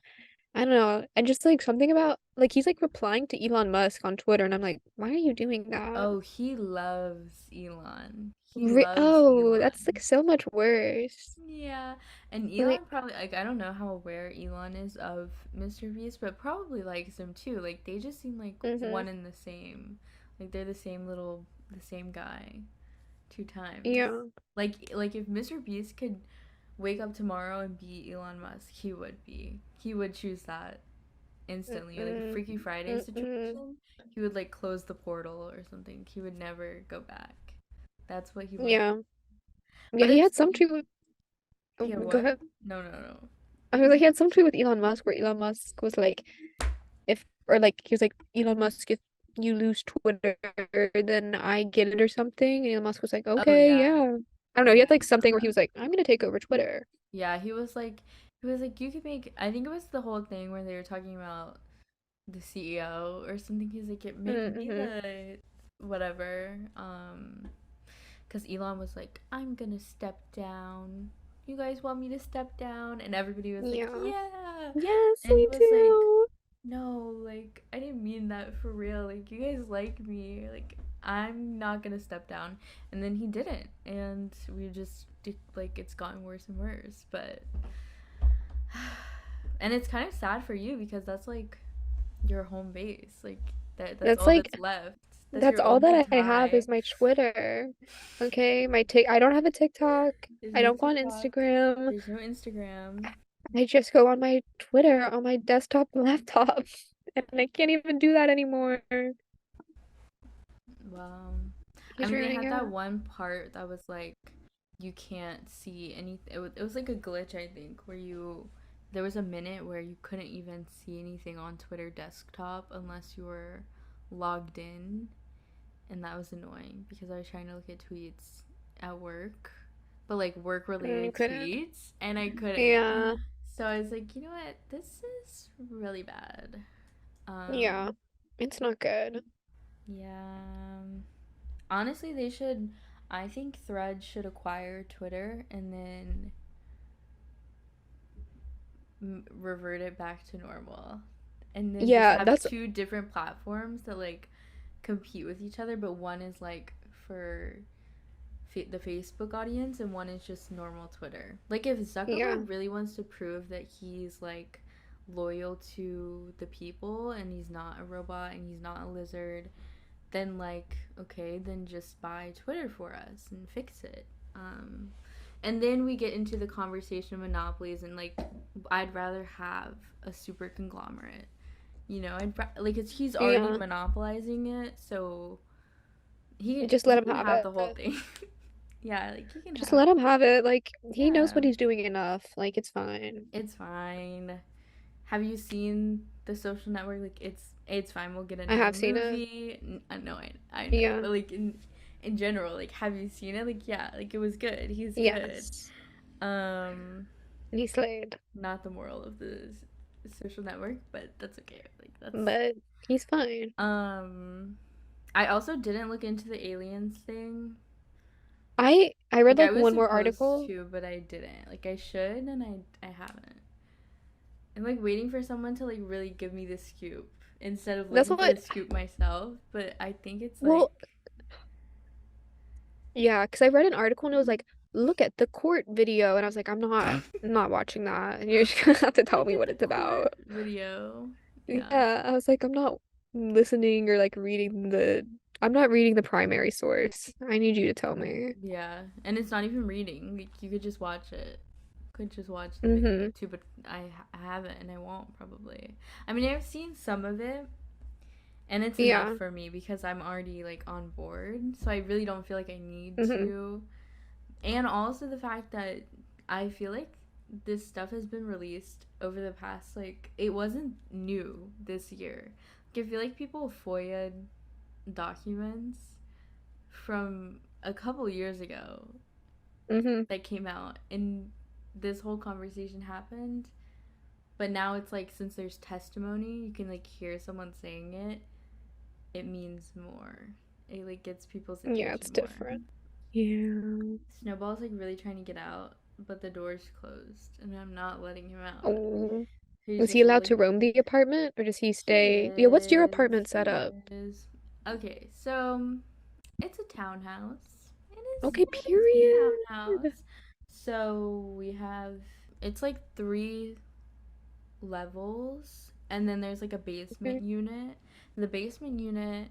I don't know. And just like something about like he's like replying to Elon Musk on Twitter, and I'm like, why are you doing that? Oh, he loves Elon. He Re loves oh, that's like Elon. so much worse. Yeah, and Like, Elon probably, like, I don't know how aware Elon is of Mr. Beast, but probably likes him too. Like they just seem like mm-hmm. one and the same. Like they're the same guy two times. Yeah. Like if Mr. Beast could wake up tomorrow and be Elon Musk, he would be. He would choose that instantly. Like a Mm-mm. Freaky Friday Mm-mm. situation, he would like close the portal or something. He would never go back. That's what he would do. Yeah. Yeah, But he it's had some tweet with, oh, he had go what? ahead. No, no, no. I was like, he had some tweet with Elon Musk where Elon Musk was like, if, or like, he was like, Elon Musk, if you lose Twitter, then I get it or something. And Elon Musk was like, Oh okay, yeah. yeah. I don't know. He Yeah. had like something where he was like, I'm gonna take over Twitter. Yeah, he was like you could make I think it was the whole thing where they were talking about the CEO or something. He's like, make me Mm-hmm. the whatever. Because Elon was like, I'm gonna step down. You guys want me to step down? And everybody was like, Yeah. yeah. Yes, And he me was like, too. no, like, I didn't mean that for real. Like, you guys like me. Like, I'm not gonna step down. And then he didn't. And we just, like, it's gotten worse and worse. But, and it's kind of sad for you because that's like your home base. Like, that's That's all like that's left. That's that's your all only that I have tie. is my Twitter. Okay, I don't have a TikTok. There's I no don't go on TikTok. Instagram. There's no Instagram. I just go on my Twitter on my desktop laptop. And I can't even do that anymore. Well, I He's mean, they ruining had that it. one part that was like you can't see anything. It was like a glitch, I think, where there was a minute where you couldn't even see anything on Twitter desktop unless you were logged in, and that was annoying because I was trying to look at tweets at work, but like work You related couldn't. tweets, and I couldn't. Yeah. So I was like, you know what? This is really bad. Yeah. Um, It's not good. yeah. Honestly, they should. I think Threads should acquire Twitter and then revert it back to normal. And then just Yeah, have that's two different platforms that like compete with each other, but one is like for the Facebook audience and one is just normal Twitter. Like if yeah. Zuckerberg really wants to prove that he's like loyal to the people and he's not a robot and he's not a lizard, then like okay, then just buy Twitter for us and fix it. And then we get into the conversation of monopolies and like I'd rather have a super conglomerate. You know, like he's already Yeah. monopolizing it, so Just let he him can have have it. the whole thing. Yeah, like he can Just have let it. him have it. Like he knows Yeah, what he's doing enough. Like it's fine. it's fine. Have you seen the Social Network? Like it's fine. We'll get I another have seen it. movie. No, I know, Yeah. but like in general, like have you seen it? Like yeah, like it was good. He's good. Yes. Um, And he slayed. not the moral of the Social Network, but that's okay. Like that's But he's fine. um. I also didn't look into the aliens thing. I read Like I like was one more supposed article. to, but I didn't. Like I should, and I haven't. I'm like waiting for someone to like really give me the scoop instead of That's looking for the what scoop myself. But I think it's like well, yeah, because I read an article and it was like, look at the court video, and I was like, I'm not watching that. And you're just gonna have to tell look me at what the it's court about. video. Yeah, Yeah, I was like, I'm not listening or like I'm not reading the primary source. I need you to tell me. yeah, and it's not even reading. Like you could just watch it. Could just watch the video Mm-hmm. too, but I haven't and I won't probably. I mean, I've seen some of it, and it's enough Yeah. for me because I'm already like on board. So I really don't feel like I need Mm-hmm. to. And also the fact that I feel like this stuff has been released over the past like it wasn't new this year. Like, I feel like people FOIA documents from a couple years ago Mm-hmm. that came out and this whole conversation happened. But now it's like since there's testimony, you can like hear someone saying it, it means more. It like gets people's Yeah, it's attention more. different. Yeah. Snowball's like really trying to get out, but the door's closed, and I'm not letting him out. Oh. He's Was he just allowed really. to roam the apartment or does he He stay? Yeah, what's your is. apartment He set up? is. Okay, so it's a townhouse. Okay, It is period. a townhouse. So we have. It's like 3 levels, and then there's like a basement Okay. unit. The basement unit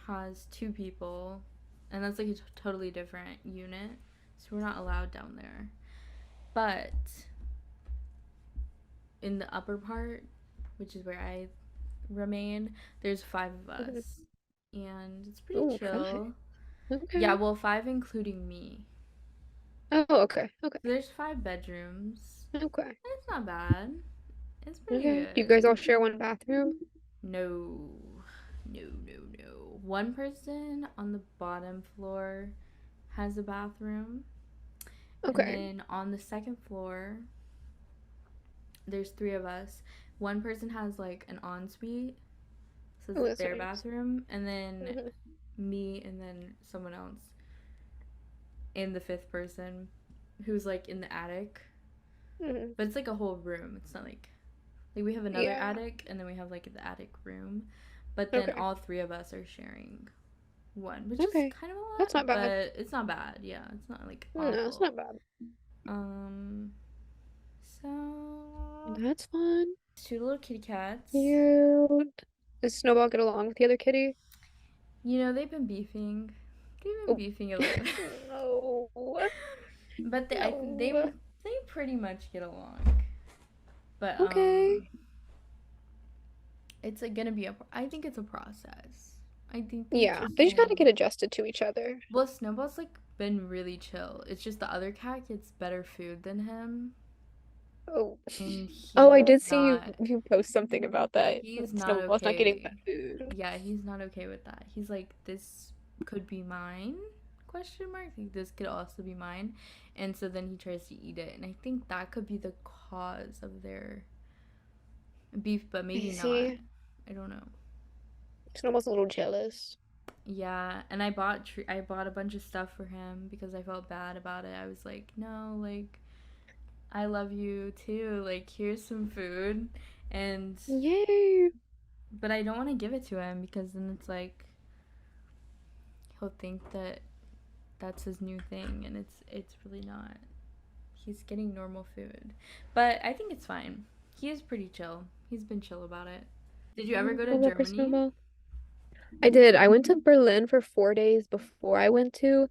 has 2 people, and that's like a totally different unit. So we're not allowed down there. But in the upper part, which is where I remain, there's five of Mhm. us. And it's pretty Ooh, five. chill. Yeah, Okay. well, five including me. Oh, okay. Okay. So there's five bedrooms. Okay. It's not bad. It's pretty Okay. Do you guys good. all share one bathroom? No, no. One person on the bottom floor has a bathroom, and Okay. then on the second floor, there's three of us. One person has like an ensuite, so Oh, it's that's their nice. bathroom, and then Mhm. me, and then someone else, and the fifth person, who's like in the attic. Mhm. But it's like a whole room. It's not like we have another Yeah. attic, and then we have like the attic room, but then Okay. all three of us are sharing one, which is Okay. kind of a That's lot, not bad. but it's not bad. Yeah, it's not like No, it's awful. not bad. Um, so That's fun. two little kitty cats. Cute. Does Snowball get along with the other kitty? You know, they've been beefing. They've been Oh. beefing a little bit. No. But I think No. they pretty much get along. But Okay. it's like gonna be I think it's a process. I think they Yeah. just They just gotta need. get adjusted to each other. Well, Snowball's like been really chill. It's just the other cat gets better food than him, Oh. and Oh, I he's did see you not. you post something about that. He's not Snowball's not getting pet okay. food. Yeah, he's not okay with that. He's like, this could be mine? Question mark. Like, this could also be mine, and so then he tries to eat it, and I think that could be the cause of their beef, but I maybe not. see. I don't know. Snowball's a little jealous. Yeah, and I bought a bunch of stuff for him because I felt bad about it. I was like, no, like I love you too. Like here's some food, and Yay. but I don't want to give it to him because then it's like he'll think that that's his new thing, and it's really not. He's getting normal food, but I think it's fine. He is pretty chill. He's been chill about it. Did you ever go I to love her Germany? Snowball. I did. I went to Berlin for 4 days before I went to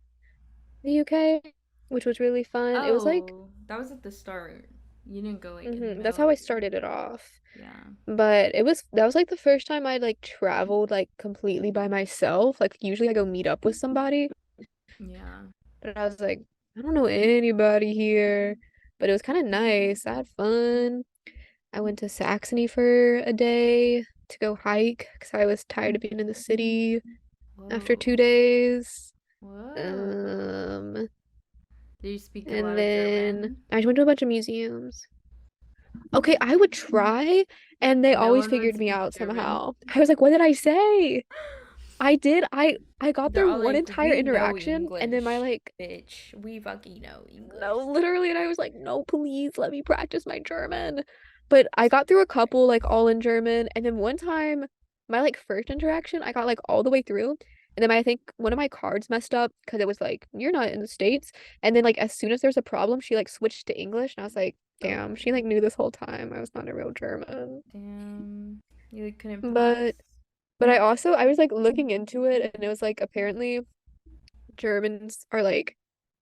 the UK, which was really fun. It was like, Oh, that was at the start. You didn't go like in the that's middle how of I it. started it off. Yeah. But that was like the first time I'd like traveled like completely by myself. Like usually I go meet up with somebody, Yeah. but I was like, I don't know anybody here. But it was kind of nice. I had fun. I went to Saxony for a day to go hike because I was tired of being in the city after Whoa. 2 days. Whoa. Um, Do you speak a and lot of then German? I went to a bunch of museums. Okay, I would try, and they No always one would figured me speak out German. somehow. I was like, what did I say? I did. I got They're through all one like, entire we know interaction, and then my English, like, bitch. We fucking know no, English. literally, and I was like, no, please let me practice my German. But I got through a couple like all in German, and then one time, my like first interaction, I got like all the way through, and then I think one of my cards messed up because it was like, you're not in the States, and then like as soon as there's a problem, she like switched to English, and I was like, damn, Oh, she like knew this whole time I was not a real German. damn. You like, couldn't pass? But I was like looking into it, and it was like apparently Germans are like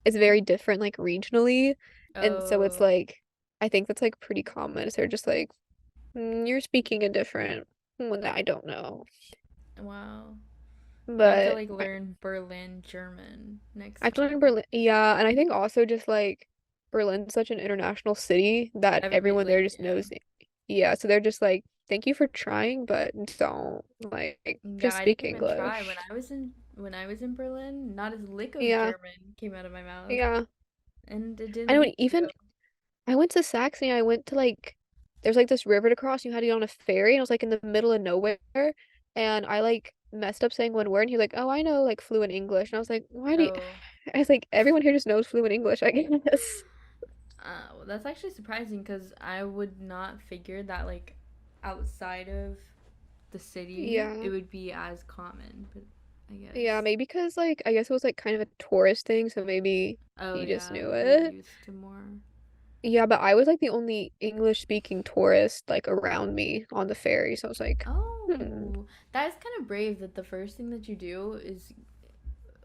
it's very different like regionally. And so it's Oh, like I think that's like pretty common. So they're just like you're speaking a different one that I don't know. wow. I have to But like learn Berlin German next I've learned time. Berlin. Yeah, and I think also just like Berlin's such an international city that Everybody, everyone there like, just yeah. knows it. Yeah, so they're just like thank you for trying, but don't like Yeah, just I speak didn't even try English. when I was in Berlin. Not a lick of Yeah, German came out of my mouth, yeah. and it I didn't know need even to. I went to Saxony. I went to like there's like this river to cross. You had to get on a ferry, and it was like in the middle of nowhere. And I like messed up saying one word, and he was like, "Oh, I know like fluent English." And I was like, "Why do you?" Oh. I was like, "Everyone here just knows fluent English, I guess." Well, that's actually surprising because I would not figure that like outside of the city it Yeah, would be as common, but I yeah, guess. maybe because like I guess it was like kind of a tourist thing, so maybe Oh he just yeah, knew like you're it. used to more. Yeah, but I was like the only English speaking tourist like around me on the ferry, so I was like, hmm. Oh, that is kind of brave that the first thing that you do is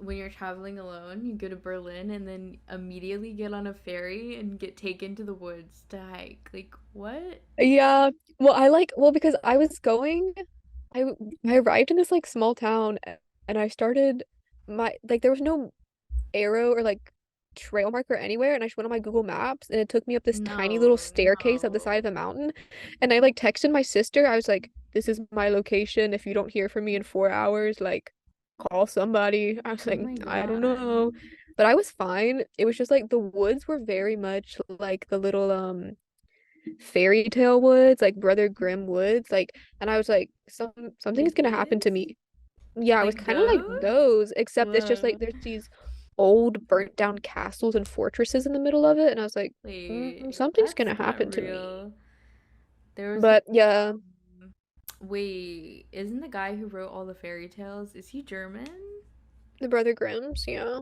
when you're traveling alone, you go to Berlin and then immediately get on a ferry and get taken to the woods to hike. Like, what? Yeah. Well, because I was going, I I arrived in this like small town and I started my like there was no arrow or like trail marker anywhere, and I just went on my Google Maps and it took me up this tiny little No, staircase up the side of no. the mountain, and I like texted my sister. I was like, "This is my location. If you don't hear from me in 4 hours, like call somebody." I was Oh like, my "I don't God. know," but I was fine. It was just like the woods were very much like the little fairy tale woods, like Brother Grimm woods, like, and I was like, something's It gonna happen to is? me. Yeah, it was Like kind of like those? those, except it's just Whoa. like there's these old burnt down castles and fortresses in the middle of it, and I was like, Wait, something's that's gonna not happen to me. real. There was But yeah, wait, isn't the guy who wrote all the fairy tales, is he German? the Brother Grimms, yeah,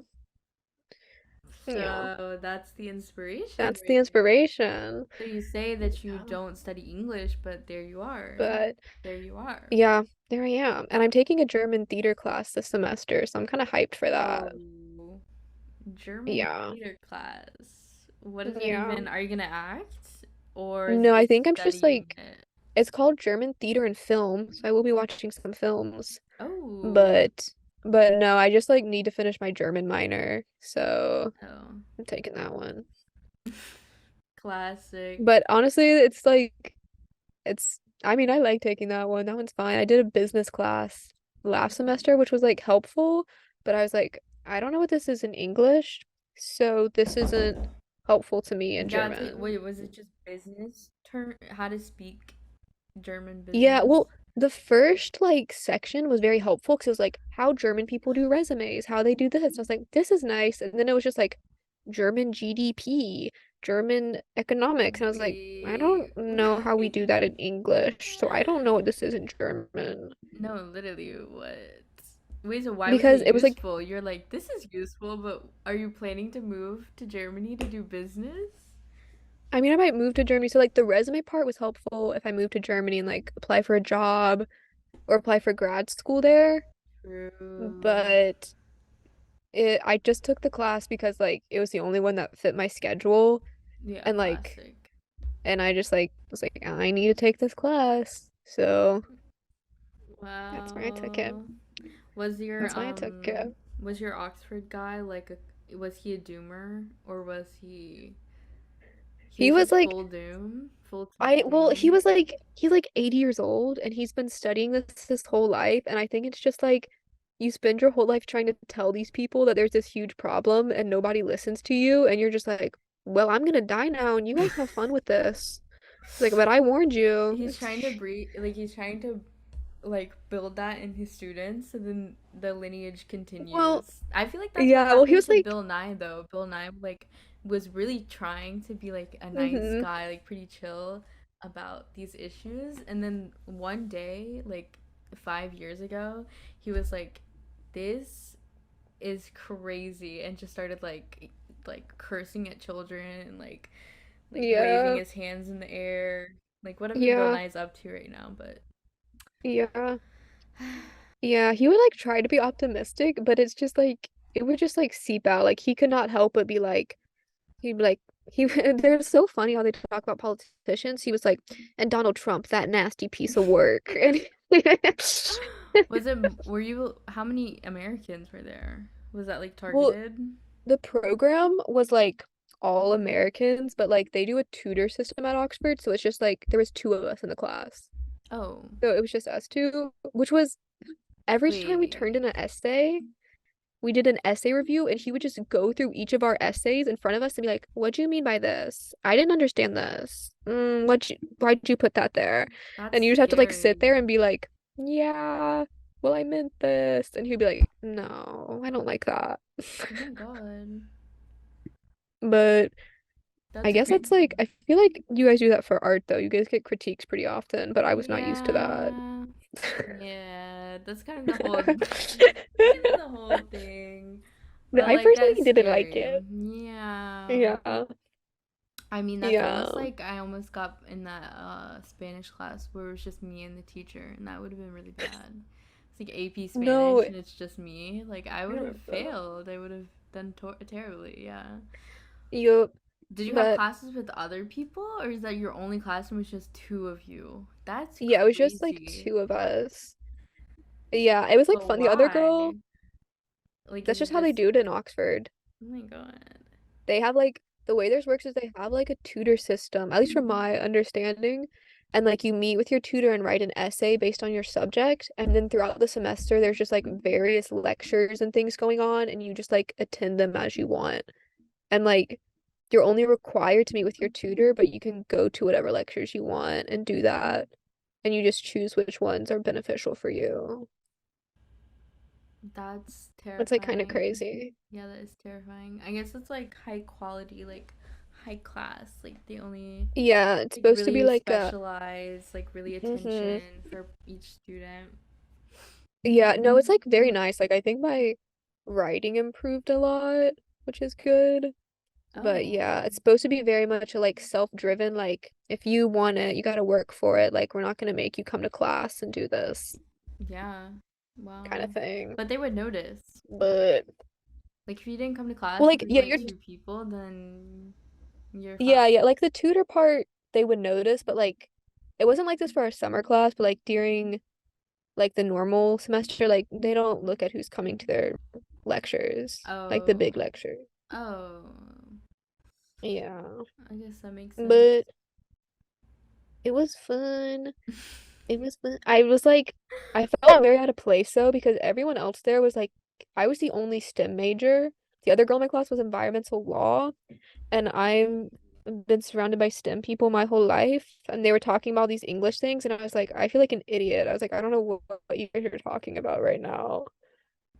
yeah, So that's the inspiration that's the right there. inspiration. So you say that you Yeah, don't study English, but there you are. but There you are. yeah, there I am, and I'm taking a German theater class this semester, so I'm kind of hyped for that. Oh, German Yeah, theater class. What is that yeah. even? Are you gonna act? Or is it No, I just think I'm just studying like it? it's called German theater and film, so I will be watching some films. Oh, But but no, I just like need to finish my German minor, so oh. I'm taking that one. Classic. But honestly, it's like it's I mean, I like taking that one. That one's fine. I did a business class last semester, which was like helpful, but I was like, I don't know what this is in English, so this isn't helpful to me in Yeah, it's like, German. wait, was it just business term? How to speak German Yeah, business? well, the first like section was very helpful because it was like how German people do resumes, how they do this. I was like, this is nice. And then it was just like German GDP, German economics. And I was like, I don't Wait. know how we do that in English. So I don't know what this is in German. No, literally, what? Wait, so why was it Because it was like, useful? You're like, this is useful, but are you planning to move to Germany to do business? I mean, I might move to Germany. So like the resume part was helpful if I moved to Germany and like apply for a job or apply for grad school there. True. But I just took the class because like it was the only one that fit my schedule, Yeah, and like classic. and I just like was like I need to take this class. So that's why I took it. Wow. Was your That's why I took it. was your Oxford guy like a was he a doomer or was he He was was like like full doom, full I team well, he doom? was like he's like 80 years old and he's been studying this his whole life, and I think it's just like you spend your whole life trying to tell these people that there's this huge problem and nobody listens to you, and you're just like, well, I'm gonna die now and you guys have fun with this. It's like, but I warned you. He's trying to breed like he's trying to like build that in his students so then the lineage Well, continues. I feel like that's what yeah, well, he happened was to like, Bill Nye though. Bill Nye like was really trying to be like a nice hmm guy, like pretty chill about these issues, and then one day like 5 years ago, he was like this is crazy and just started like cursing at children and like waving yeah, his hands in the air. Like whatever Bill yeah, Nye's up to right now, but yeah, yeah. He would like try to be optimistic, but it's just like it would just like seep out. Like he could not help but be like, he'd be like, he. They're so funny how they talk about politicians. He was like, and Donald Trump, that nasty piece of work. And was it were you how many Americans were there? Was that like well, targeted? the program was like all Americans, but like they do a tutor system at Oxford, so it's just like there was two of us in the class. Oh, So it was just us two, which was every time we turned wait. in an essay, we did an essay review, and he would just go through each of our essays in front of us and be like, "What do you mean by this? I didn't understand this. Why'd you put that there?" That's And you just have to like sit there scary. and be like, "Yeah, well, I meant this," and he'd be like, "No, I don't like that." Oh my god. But I That's guess that's crazy. like I feel like you guys do that for art though. You guys get critiques pretty often, but I was not used to that. Yeah. Yeah, that's kind of the whole that's kind of the whole thing. But I like personally that's didn't like scary. it. Yeah. Yeah. I mean, that's Yeah. almost like I almost got in that Spanish class where it was just me and the teacher, and that would have been really bad. It's like AP No, Spanish and it's just me. Like I I would have remember that. failed. I would have done terribly. Yeah. Yup. Did you have But classes with other people, or is that your only classroom was just two of you? That's yeah, it was just like crazy. two of us. Yeah, it was like But fun. The other why? girl, Like, is that's it just how they just? do it in Oxford. Oh my god. They have like the way theirs works is they have like a tutor system, at least from my understanding. And like you meet with your tutor and write an essay based on your subject. And then throughout the semester, there's just like various lectures and things going on, and you just like attend them as you want. And like you're only required to meet with your tutor, but you can go to whatever lectures you want and do that. And you just choose which ones are beneficial for you. That's It's like kind of terrifying. crazy. Yeah, that is terrifying. I guess it's like high quality, like high class. Like they only Yeah, it's like supposed to be really like a specialize, like really hmm attention for each student. Yeah, no, it's like very nice. Like I think my writing improved a lot, which is good. But Oh, yeah, it's supposed to be very much a like self-driven, like if you want it, you got to work for it. Like we're not going to make you come to class and do this yeah. kind Wow. of thing. But they would notice. But Like if you didn't come to class well, with like just yeah, like you're two people, then you're fine. yeah, like the tutor part they would notice, but like it wasn't like this for our summer class, but like during like the normal semester, like they don't look at who's coming to their lectures, like the Oh, big lecture. oh. Yeah. I guess that makes sense. But it was fun. It was fun. I was like, I felt very out of place though because everyone else there was like, I was the only STEM major. The other girl in my class was environmental law, and I've been surrounded by STEM people my whole life. And they were talking about these English things, and I was like, I feel like an idiot. I was like, I don't know what you guys are talking about right now.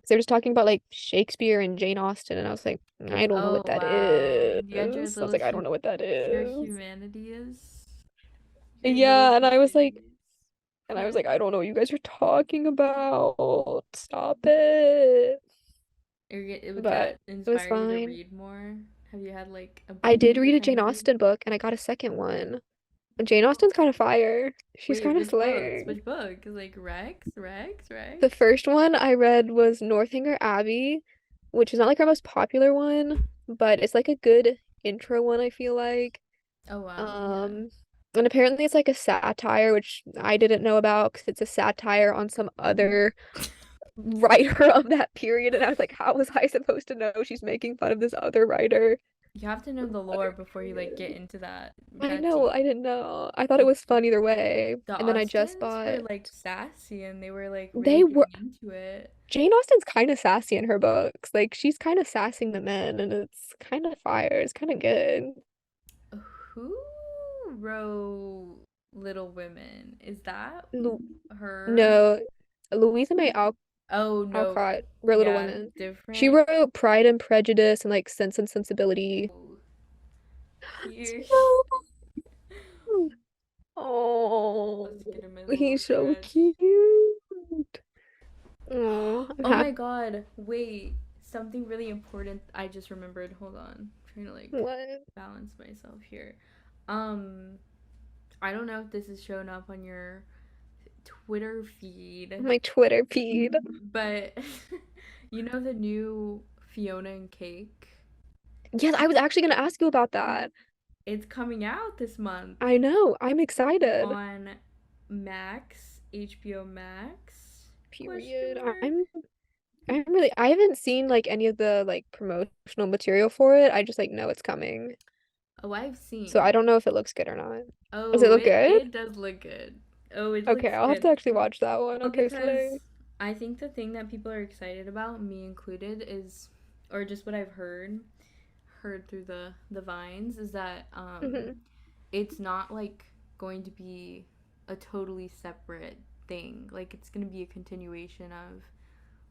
So they were just talking about like Shakespeare and Jane Austen, and I was like, I don't know Oh what that wow. is. You had your I was little like, I don't know what that your is. humanities. Your little Yeah, humanities and I was class. like, I don't know what you guys are talking about. Stop it. Would But that it was inspire you to fine. read more? Have you had like a I book did every read a time Jane you read? Austen book and I got a second one. And Jane Austen's kind of fire. She's Wait, kind of which books? slaying. Which book? Like The Rex? first one I read was Northanger Abbey, which is not like our most popular one, but it's like a good intro one, I feel like. Oh wow, yeah. Um, and apparently it's like a satire, which I didn't know about because it's a satire on some other writer of that period. And I was like, how was I supposed to know she's making fun of this other writer You have to know from the the other lore before you like get period? into I that know, deep. I didn't know. I thought it was fun either way. The And then I just Austins bought were like sassy and they were like really they were getting into it. Jane Austen's kind of sassy in her books. Like she's kind of sassing the men and it's kind of fire. It's kind of good. Who wrote Little Women? Is that Lu her? no, Louisa May Oh no, Alcott wrote Little yeah, Women. She different. wrote Pride and Prejudice and like Sense and Sensibility. Oh, here. No. Oh, Let's get in my little he's so dress. cute. Oh, I'm Oh happy. my god, wait. Something really important I just remembered. Hold on. I'm trying to like What? balance myself here. Um, I don't know if this is showing up on your Twitter feed, My Twitter feed. but you know the new Fiona and Cake? Yes, I was actually gonna ask you about that. It's coming out this month I know. I'm excited. on Max, HBO Max? Question Period. mark. I haven't seen like any of the like promotional material for it. I just like know it's coming. Oh, I've So I seen. don't know if it looks good or not. Does it Oh, look it good? it does look good. Oh, it Okay, looks I'll have good. to actually watch that one. Well, Okay, because Slay. I think the thing that people are excited about, me included, is, or just what I've heard through the vines, is that Hmm. it's not like going to be a totally separate thing. Like it's going to be a continuation of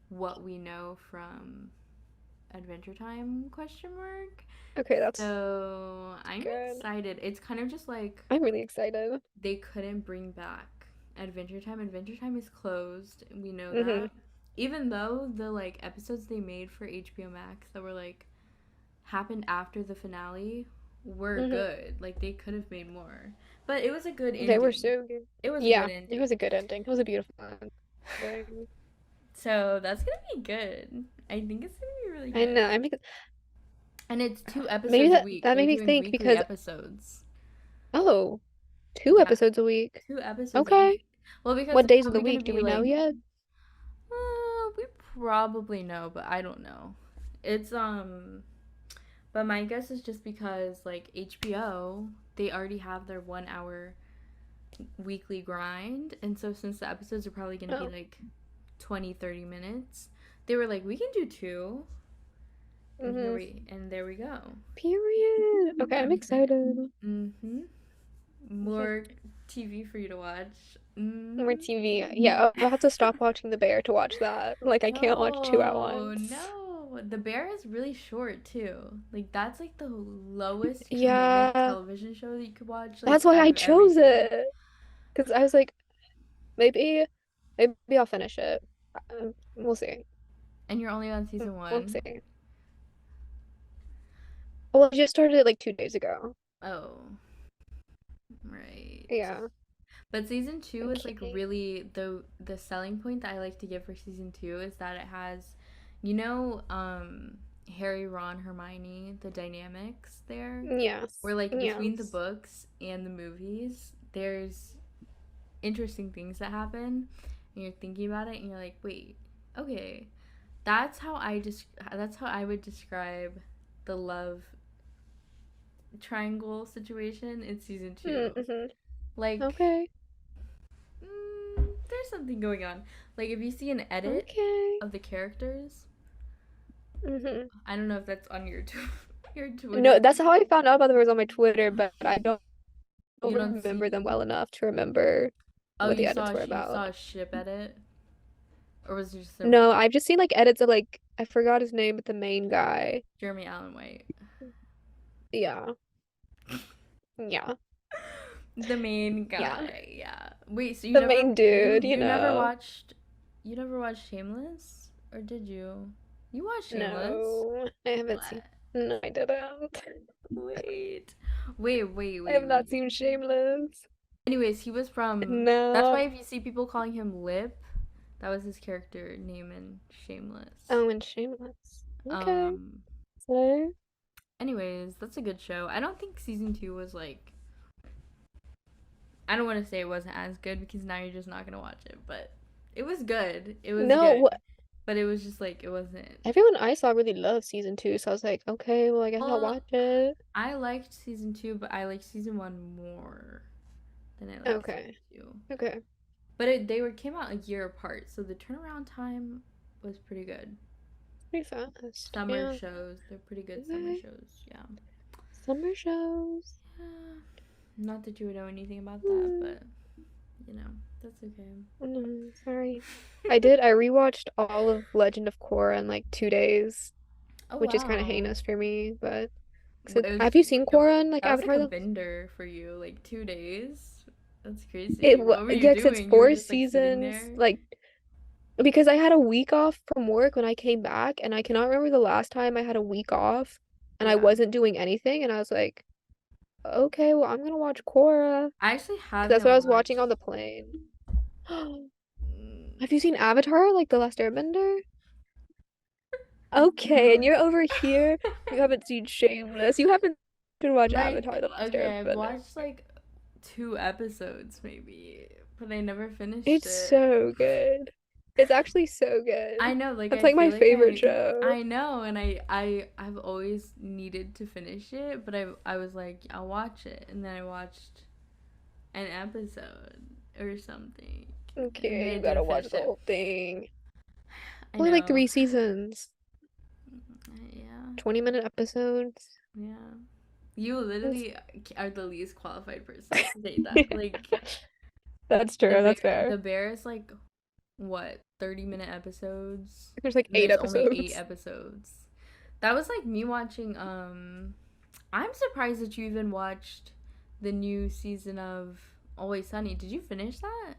what we know from Adventure Time question mark. Okay, So I'm good. excited. It's kind of just like I'm really excited. they couldn't bring back Adventure Time. Adventure Time is closed. We know Hmm. that. Even though the like episodes they made for HBO Max that were like happened after the finale were Hmm. good. Like they could have made more. But it was a good They were ending. so good. It was a good Yeah, it ending. was a good ending. It was a beautiful ending. So that's gonna be good. I think it's gonna be really I know. good. I mean, And it's two maybe episodes a that week. that They're made me doing think weekly because episodes. oh, two Yeah, episodes a week. two episodes a Okay. week. Well, because What it's days of the probably gonna week do be we know like, yet? we probably know, but I don't know. It's but my guess is just because like HBO, they already have their 1 hour weekly grind, and so since the episodes are probably gonna be Oh. like 20-30 minutes, they were like, we can do two, and Mm-hmm. there we go. Period. Okay, I'm excited. Mm-hmm. More TV for you to watch. More Mm-hmm. TV. Yeah, I'll have to stop watching The Bear to watch that. Like, I can't watch two at No, once. no. The Bear is really short too. Like that's like the lowest commitment Yeah, television show that you could watch like that's why out I of chose everything. it. Because I was like, maybe, maybe I'll finish it. We'll see. And you're only on season We'll 1. see. Well, I just started it like 2 days ago. Oh, right. Yeah. But season 2 is like Okay. really the selling point that I like to give for season 2 is that it has, Harry, Ron, Hermione, the dynamics there, Yes. where like between the Yes. books and the movies, there's interesting things that happen, and you're thinking about it, and you're like, wait, okay, that's how I would describe the love triangle situation in season 2. Mm-hmm. Like, Okay. there's something going on. Like if you see an edit Okay. of the characters, Mm-hmm. I don't know if that's on your your No, Twitter. that's how I found out about the words on my Twitter, but I don't You don't remember them see. well enough to remember Oh, what the edits were you about. saw a ship edit, or was it just a No, I've just seen like edits of like I forgot his name, but the main guy. Jeremy Allen White? Yeah. Yeah. The main Yeah. guy, yeah. Wait, so The main dude, you never watched Shameless? Or did you? You watched Shameless? No, I haven't seen. What? No, I didn't. Wait. Wait, wait, I wait, have not wait. seen Shameless. Anyways, he was from that's why No. if you see people calling him Lip, that was his character name in Shameless. Oh, and Shameless. Okay. Um So, anyways, that's a good show. I don't think season 2 was like I don't want to say it wasn't as good because now you're just not going to watch it, but it was good. It was no, good. But it was just like it wasn't. everyone I saw really loved season 2, so I was like, okay, well, I guess I'll Well, watch it. I liked season 2, but I liked season 1 more than I liked season Okay. 2. Okay. But they were came out a year apart, so the turnaround time was pretty good. Pretty fast. Summer Yeah. shows, they're pretty good summer Okay. shows. Yeah. Summer shows. Yeah. Not that you would know anything about that, Hmm. but that's okay. No, sorry. I rewatched all of Legend of Korra in like 2 days, Oh which is kind of wow. heinous for me, but It was have you seen Korra and like that was like a Avatar though? bender for you, like 2 days. That's It crazy. wa What were you yeah, 'cause it's doing? You were four just like sitting seasons, there. like because I had a week off from work when I came back, and I cannot remember the last time I had a week off and I Yeah. wasn't doing anything, and I was like, okay, well, I'm gonna watch Korra. I actually 'Cause that's what I haven't was watching on watched. the plane. Mm, Have you seen Avatar, like The Last Airbender? Okay, and you're over here. You haven't seen Shameless. You haven't been watch like Avatar: The Last okay, I've Airbender. watched like 2 episodes maybe, but I never finished It's it. so good. It's actually so I good. know, like That's I like my feel like favorite show. I know, and I've always needed to finish it, but I was like I'll watch it, and then I watched an episode or something, and then Okay, I you gotta didn't watch finish the it. whole thing. I Only like know. 3 seasons, Yeah, 20-minute episodes. yeah. You That's literally are the least qualified person to say that. Like That's true. That's fair. the bear is like what 30-minute episodes, There's like and eight there's only eight episodes. episodes. That was like me watching. I'm surprised that you even watched the new season of Always Sunny. Did you finish that?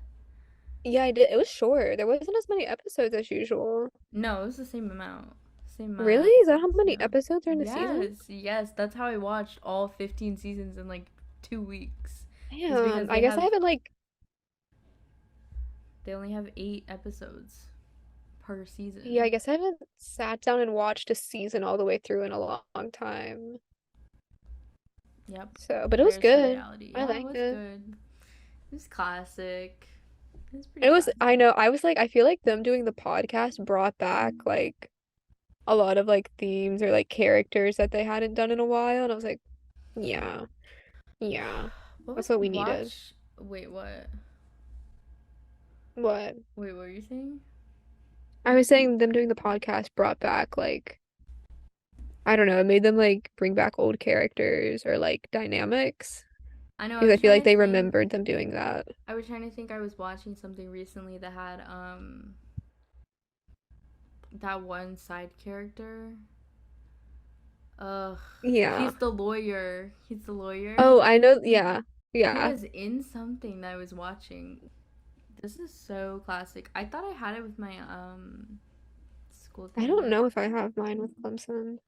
Yeah, I did. It was short. There wasn't as many episodes as usual. No, it was the same amount. Same amount of Really? Is that how episodes. many Yeah. episodes are in the season? Yes, yes. That's how I watched all 15 seasons in like 2 weeks. Is because Damn, I guess I haven't like they only have 8 episodes per Yeah, I season. guess I haven't sat down and watched a season all the way through in a long time. Yep. So, but it was Compares to good. reality. I Yeah, it liked was it. good. It was classic. It was pretty It was, I classic. know, I was like, I feel like them doing the podcast brought back like a lot of like themes or like characters that they hadn't done in a while. And I was like, yeah, yeah, What was that's what I we needed. watch? Wait, what? What? Wait, what were you saying? I was saying them doing the podcast brought back like, I don't know, it made them like bring back old characters or like dynamics I know. I because I was feel trying like to they think. remembered them doing that. I was trying to think. I was watching something recently that had that one side character. Ugh. Yeah. He's the lawyer. He's the lawyer. Oh, I know. Yeah. He Yeah. was in something that I was watching. This is so classic. I thought I had it with my school I thing, don't but know if I have mine with Clemson.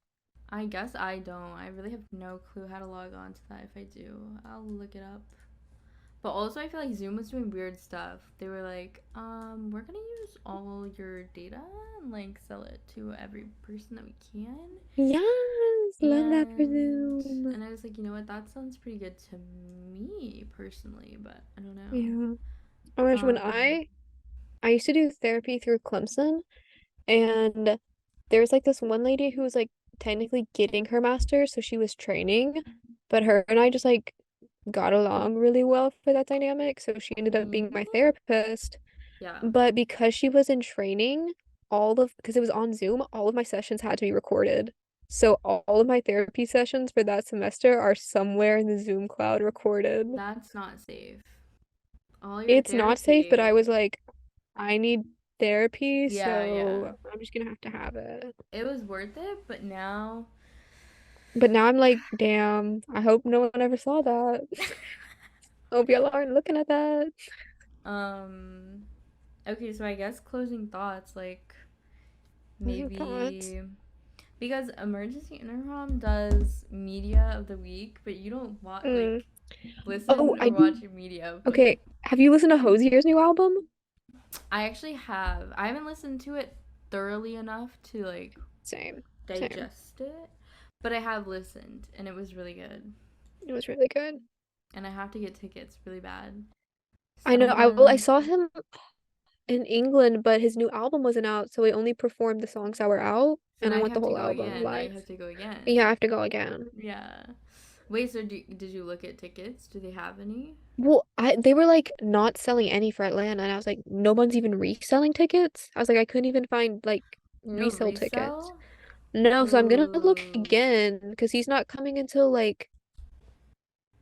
I guess I don't. I really have no clue how to log on to that. If I do, I'll look it up. But also, I feel like Zoom was doing weird stuff. They were like, we're gonna use all your data and like sell it to every person that we can. Yes, love that for And Zoom. and I was like, you know what? That sounds pretty good to me personally, but I don't know. Yeah. Oh my gosh, when Um, I used to do therapy through Clemson, and there was like this one lady who was like technically getting her master's, so she was training, but her and I just like got along really well for that dynamic, so she ended up being my what? therapist. Yeah. But because she was in training, because it was on Zoom, all of my sessions had to be recorded. So all of my therapy sessions for that semester are somewhere in the Zoom cloud recorded. That's not safe. All your It's not safe, but I therapy. was like, I need therapy, Yeah, yeah. so I'm just gonna have to have it. It was worth it, but now But now I'm like, damn, I hope no one ever saw that. Hope y'all aren't looking at that. um okay, so I guess closing thoughts like Closing thoughts. maybe because emergency intercom does media of the week, but you don't want Mm. like Oh, listen or I watch your media of the okay. week. Have you listened to Hosier's new album? I actually have. I haven't listened to it thoroughly enough to like Same, same. digest it, but I have listened and it was really good. It was really good. And I have to get tickets really bad. I know. I Someone saw him in England, but his new album wasn't out, so he only performed the songs that were out, so and now I you want the have to whole go album again. Now you live. have to go again. Yeah, I have to go again. Yeah. Wait, so did you look at tickets? Do they have any? Well, I they were like not selling any for Atlanta, and I was like, no one's even reselling tickets. I was like, I couldn't even find like No resale tickets. resell? No, so I'm gonna look Ooh. again because he's not coming until like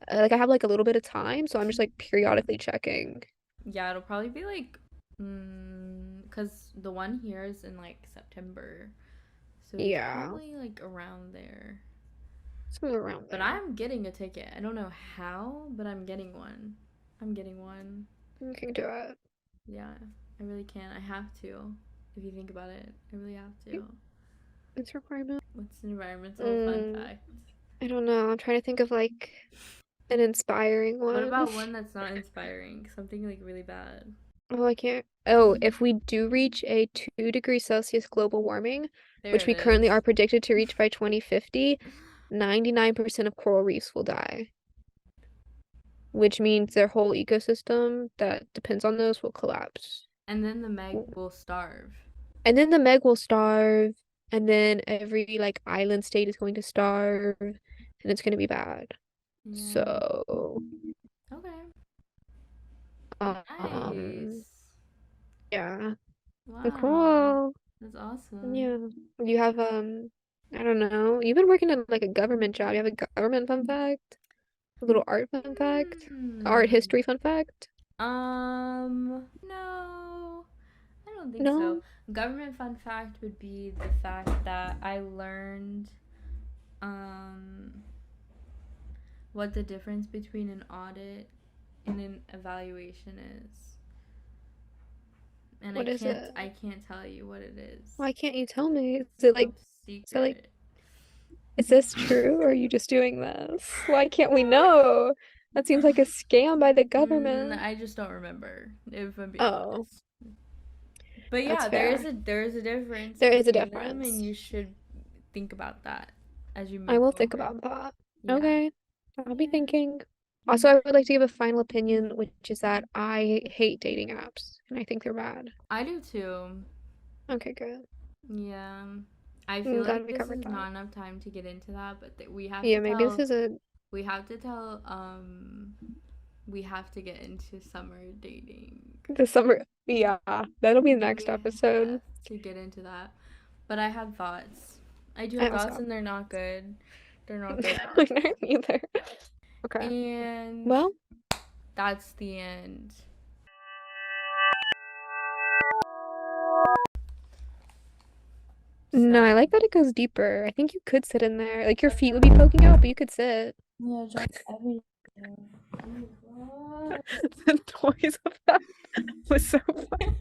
I have like a little bit of time, so I'm just like periodically checking. Yeah, it'll probably be like cuz the one here is in like September. So it's Yeah, probably like around there. somewhere around But there. I'm getting a ticket. I don't know how, but I'm getting one. I'm getting one. You can do it. Yeah, I really can. I have to. If you think about it, I really have to. It's a requirement. What's an environmental fun Mm, fact? I don't know. I'm trying to think of like an inspiring What one. about one that's not inspiring? Something like really bad. Oh, I can't. Oh, if we do reach a 2 degrees Celsius global warming, There which it we currently is. are predicted to reach by 2050, 99% of coral reefs will die, which means their whole ecosystem that depends on those will collapse. And then the Meg will starve. And then the Meg will starve, and then every like island state is going to starve, and it's going to be bad. Yeah. So, Okay. um, Nice. yeah. Wow. Cool. That's awesome. Yeah. You have I don't know. You've been working in like a government job. You have a government fun fact? A little art fun fact? Art Hmm. history fun fact? No. I don't think so. No? Government fun fact would be the fact that I learned um what the difference between an audit and an evaluation is. And What is it? I can't tell you what it is. Why can't you tell me? It's top Is it like secret. is this true or are you just doing this? Why can't we know? That seems like a scam by the government. I just don't remember, if I'm being Oh. honest. But That's yeah, fair. there is a difference There is a between them, and difference. you should think about that as you I move will think forward. about that. Yeah. Okay. I'll be Yeah. thinking. Also, Mhm. I would like to give a final opinion, which is that I hate dating apps and I think they're bad. I do too. Okay, good. Yeah. I I'm feel glad like we this covered is that. not enough time to get into that, but Yeah, maybe this is a we have to tell we have to get into summer dating. the summer. Yeah, that'll be the next We episode. have to get into that. But I have thoughts. I do I have also thoughts and they're not good. They're not good I thoughts. don't either. Okay. And Well, that's the end. no, I So, like that it goes deeper. I think you could sit in there. Like your feet would be poking out, but you could sit. yeah, just everything. Oh my god. The noise of that was so funny.